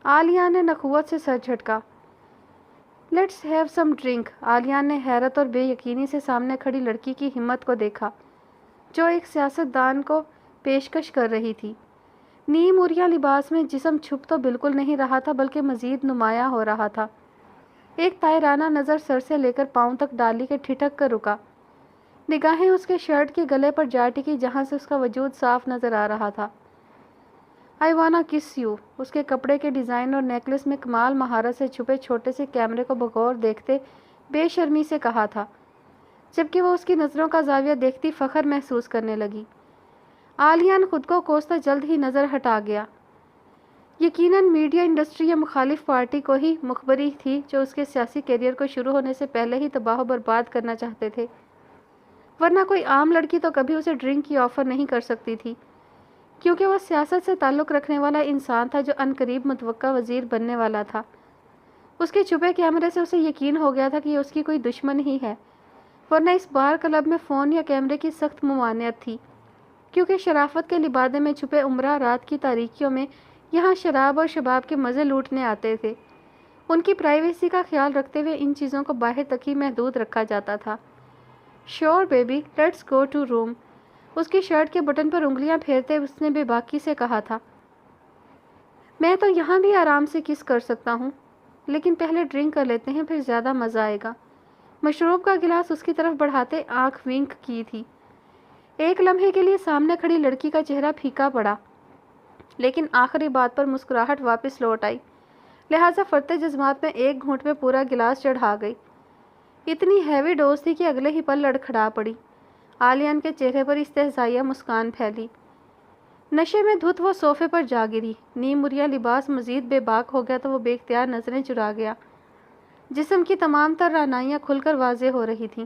عالیہ نے نخوت سے سر جھٹکا۔ Let's have some drink. Aliya نے حیرت اور بے یقینی سے سامنے کھڑی لڑکی کی ہمت کو دیکھا، جو ایک سیاست دان کو پیشکش کر رہی تھی۔ نیم عریاں لباس میں جسم چھپ تو بالکل نہیں رہا تھا، بلکہ مزید نمایاں ہو رہا تھا۔ ایک طائرانہ نظر سر سے لے کر پاؤں تک ڈالی کہ ٹھٹک کر رکا۔ نگاہیں اس کے شرٹ کے گلے پر جا ٹکی، جہاں سے اس کا وجود صاف نظر آ رہا تھا۔ آئی وانا کس یو۔ اس کے کپڑے کے ڈیزائن اور نیکلس میں کمال مہارت سے چھپے چھوٹے سے کیمرے کو بغور دیکھتے بے شرمی سے کہا تھا، جبکہ وہ اس کی نظروں کا زاویہ دیکھتی فخر محسوس کرنے لگی۔ عالیہ خود کو کوستا جلد ہی نظر ہٹا گیا۔ یقیناً میڈیا انڈسٹری یا مخالف پارٹی کو ہی مخبری تھی، جو اس کے سیاسی کیریئر کو شروع ہونے سے پہلے ہی تباہ و برباد کرنا چاہتے تھے، ورنہ کوئی عام لڑکی تو کبھی اسے ڈرنک کی آفر نہیں کر سکتی تھی، کیونکہ وہ سیاست سے تعلق رکھنے والا انسان تھا جو عنقریب متوقع وزیر بننے والا تھا۔ اس کے چھپے کیمرے سے اسے یقین ہو گیا تھا کہ یہ اس کی کوئی دشمن ہی ہے، ورنہ اس بار کلب میں فون یا کیمرے کی سخت ممانعت تھی، کیونکہ شرافت کے لبادے میں چھپے عمرہ رات کی تاریکیوں میں یہاں شراب اور شباب کے مزے لوٹنے آتے تھے۔ ان کی پرائیویسی کا خیال رکھتے ہوئے ان چیزوں کو باہر تک ہی محدود رکھا جاتا تھا۔ شور baby, let's go to room. اس کی شرٹ کے بٹن پر انگلیاں پھیرتے اس نے بے باکی سے کہا تھا۔ میں تو یہاں بھی آرام سے کس کر سکتا ہوں، لیکن پہلے ڈرنک کر لیتے ہیں، پھر زیادہ مزہ آئے گا۔ مشروب کا گلاس اس کی طرف بڑھاتے آنکھ ونک کی تھی۔ ایک لمحے کے لیے سامنے کھڑی لڑکی کا چہرہ پھیکا پڑا، لیکن آخری بات پر مسکراہٹ واپس لوٹ آئی، لہٰذا فرتے جذبات میں ایک گھونٹ میں پورا گلاس چڑھا گئی۔ اتنی ہیوی ڈوز تھی کہ اگلے ہی پل لڑکھڑا پڑی۔ عالیہ کے چہرے پر استہزائیہ مسکان پھیلی۔ نشے میں دھت وہ صوفے پر جا گری۔ نیم عریاں لباس مزید بے باک ہو گیا تو وہ بے اختیار نظریں چرا گیا۔ جسم کی تمام تر رعنائیاں کھل کر واضح ہو رہی تھیں۔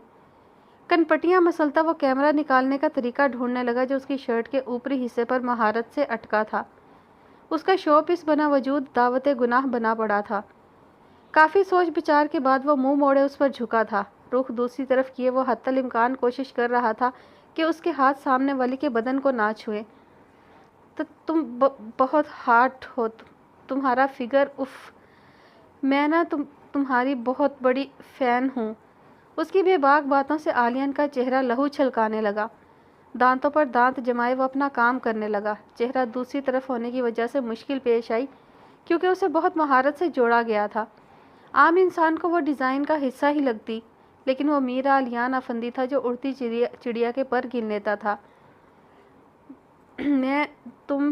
کنپٹیاں مسلتا وہ کیمرہ نکالنے کا طریقہ ڈھونڈنے لگا جو اس کی شرٹ کے اوپری حصے پر مہارت سے اٹکا تھا۔ اس کا شو پیس بنا وجود دعوت گناہ بنا پڑا تھا۔ کافی سوچ بچار کے بعد وہ منہ موڑے اس پر جھکا تھا، رخ دوسری طرف کیے وہ حتی الامکان کوشش کر رہا تھا کہ اس کے ہاتھ سامنے والی کے بدن کو نہ چھوئے۔ تم بہت ہاٹ ہو، تمہارا فگر، اف، میں نا تمہاری بہت بڑی فین ہوں۔ اس کی بے باک باتوں سے عالیہ کا چہرہ لہو چھلکانے لگا۔ دانتوں پر دانت جمائے وہ اپنا کام کرنے لگا۔ چہرہ دوسری طرف ہونے کی وجہ سے مشکل پیش آئی، کیونکہ اسے بہت مہارت سے جوڑا گیا تھا۔ عام انسان کو وہ ڈیزائن کا حصہ ہی لگتی، لیکن وہ میر آلیان افندی تھا جو اڑتی چڑیا کے پر گن لیتا تھا۔ تم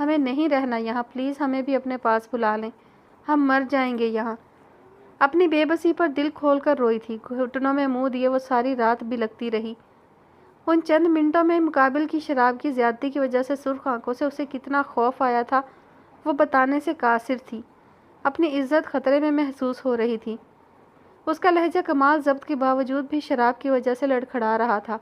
ہمیں نہیں رہنا یہاں، پلیز ہمیں بھی اپنے پاس بلا لیں، ہم مر جائیں گے یہاں۔ اپنی بے بسی پر دل کھول کر روئی تھی، گھٹنوں میں منہ دیے وہ ساری رات بلکتی رہی۔ ان چند منٹوں میں مقابل کی شراب کی زیادتی کی وجہ سے سرخ آنکھوں سے اسے کتنا خوف آیا تھا وہ بتانے سے قاصر تھی۔ اپنی عزت خطرے میں محسوس ہو رہی تھی۔ اس کا لہجہ کمال ضبط کے باوجود بھی شراب کی وجہ سے لڑکھڑا رہا تھا۔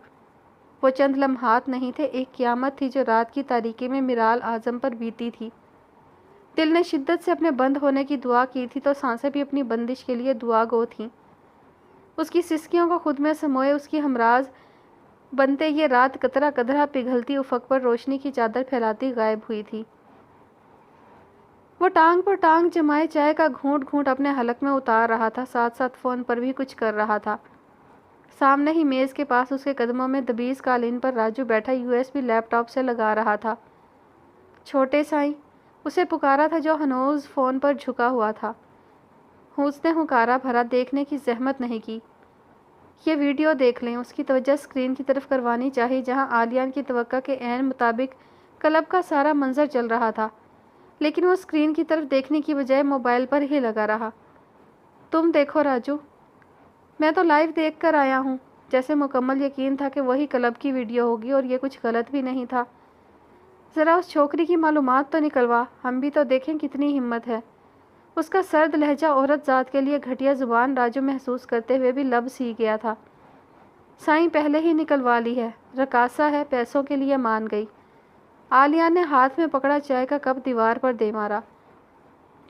وہ چند لمحات نہیں تھے، ایک قیامت تھی جو رات کی تاریکی میں میرال اعظم پر بیتی تھی۔ دل نے شدت سے اپنے بند ہونے کی دعا کی تھی تو سانسیں بھی اپنی بندش کے لیے دعا گو تھیں۔ اس کی سسکیوں کو خود میں سموئے اس کی ہمراز بنتے یہ رات قطرہ قطرہ پگھلتی افق پر روشنی کی چادر پھیلاتی غائب ہوئی تھی۔ وہ ٹانگ پر ٹانگ جمائے چائے کا گھونٹ گھونٹ اپنے حلق میں اتار رہا تھا، ساتھ ساتھ فون پر بھی کچھ کر رہا تھا۔ سامنے ہی میز کے پاس اس کے قدموں میں دبیز قالین پر راجو بیٹھا USB لیپ ٹاپ سے لگا رہا تھا۔ چھوٹے سائیں، اسے پکارا تھا جو ہنوز فون پر جھکا ہوا تھا۔ اس نے ہنکارا بھرا، دیکھنے کی زحمت نہیں کی۔ یہ ویڈیو دیکھ لیں، اس کی توجہ اسکرین کی طرف کروانی چاہیے جہاں عالیان کی توقع کے عین مطابق کلب کا سارا منظر چل رہا تھا، لیکن وہ اسکرین کی طرف دیکھنے کی بجائے موبائل پر ہی لگا رہا۔ تم دیکھو راجو، میں تو لائیو دیکھ کر آیا ہوں، جیسے مکمل یقین تھا کہ وہی کلب کی ویڈیو ہوگی اور یہ کچھ غلط بھی نہیں تھا۔ ذرا اس چھوکری کی معلومات تو نکلوا، ہم بھی تو دیکھیں کتنی ہمت ہے۔ اس کا سرد لہجہ عورت ذات کے لیے گھٹیا زبان راجو محسوس کرتے ہوئے بھی لب سی گیا تھا۔ سائیں پہلے ہی نکلوا لی ہے، رقاصہ ہے، پیسوں کے لیے مان گئی۔ عالیہ نے ہاتھ میں پکڑا چائے کا کپ دیوار پر دے مارا۔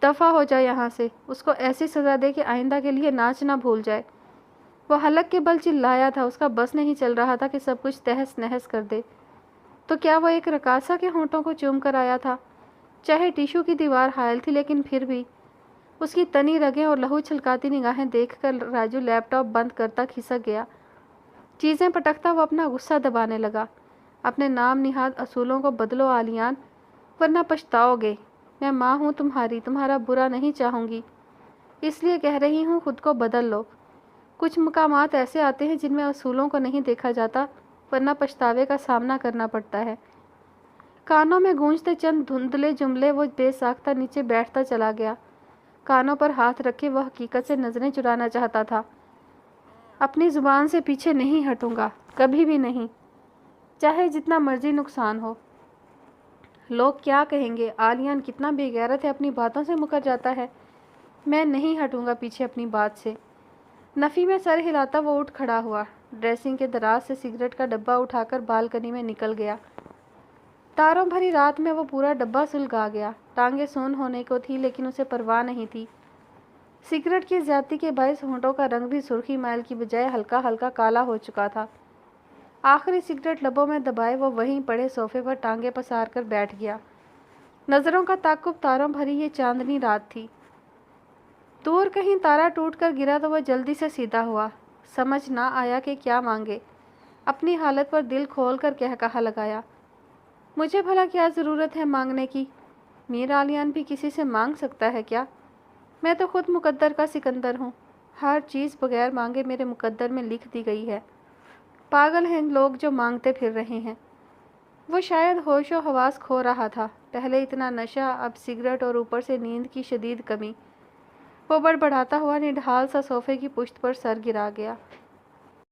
دفع ہو جائے یہاں سے، اس کو ایسی سزا دے کہ آئندہ کے لیے ناچ نہ بھول جائے۔ وہ حلق کے بل چلایا تھا، اس کا بس نہیں چل رہا تھا کہ سب کچھ تہس نہس کر دے۔ تو کیا وہ ایک رقاصہ کے ہونٹوں کو چوم کر آیا تھا؟ چاہے ٹیشو کی دیوار حائل تھی لیکن پھر بھی اس کی تنی رگیں اور لہو چھلکاتی نگاہیں دیکھ کر راجو لیپ ٹاپ بند کرتا کھسک گیا۔ چیزیں پٹکتا وہ اپنا غصہ دبانے لگا۔ اپنے نام نہاد اصولوں کو بدلو عالیان، ورنہ پچھتاؤ گے۔ میں ماں ہوں تمہاری، تمہارا برا نہیں چاہوں گی، اس لیے کہہ رہی ہوں خود کو بدل لو۔ کچھ مقامات ایسے آتے ہیں جن میں اصولوں کو نہیں دیکھا جاتا، ورنہ پچھتاوے کا سامنا کرنا پڑتا ہے۔ کانوں میں گونجتے چند دھندلے جملے وہ بے ساختہ نیچے بیٹھتا چلا گیا۔ کانوں پر ہاتھ رکھے وہ حقیقت سے نظریں چرانا چاہتا تھا۔ اپنی زبان سے پیچھے نہیں ہٹوں گا، کبھی بھی نہیں، چاہے جتنا مرضی نقصان ہو۔ لوگ کیا کہیں گے؟ عالیان کتنا بے غیرت ہے، اپنی باتوں سے مکر جاتا ہے۔ میں نہیں ہٹوں گا پیچھے اپنی بات سے۔ نفی میں سر ہلاتا وہ اٹھ کھڑا ہوا، ڈریسنگ کے دراز سے سگریٹ کا ڈبہ اٹھا کر بالکنی میں نکل گیا۔ تاروں بھری رات میں وہ پورا ڈبہ سلگا گیا۔ ٹانگیں سون ہونے کو تھی لیکن اسے پرواہ نہیں تھی۔ سگریٹ کی زیادتی کے باعث ہونٹوں کا رنگ بھی سرخی مائل کی بجائے ہلکا ہلکا کالا ہو چکا تھا۔ آخری سگریٹ لبوں میں دبائے وہ وہیں پڑے صوفے پر ٹانگیں پسار کر بیٹھ گیا۔ نظروں کا تعاقب تاروں بھری یہ چاندنی رات تھی۔ دور کہیں تارا ٹوٹ کر گرا تو وہ جلدی سے سیدھا ہوا۔ سمجھ نہ آیا کہ کیا مانگے۔ اپنی حالت پر دل کھول کر کہا لگایا، مجھے بھلا کیا ضرورت ہے مانگنے کی؟ میر عالیان بھی کسی سے مانگ سکتا ہے کیا؟ میں تو خود مقدر کا سکندر ہوں، ہر چیز بغیر مانگے میرے مقدر میں لکھ دی گئی ہے۔ پاگل ہیں لوگ جو مانگتے پھر رہے ہیں۔ وہ شاید ہوش و حواس کھو رہا تھا، پہلے اتنا نشہ، اب سگریٹ اور اوپر سے نیند کی شدید کمی۔ وہ بڑبڑاتا ہوا نڈھال سا صوفے کی پشت پر سر گرا گیا۔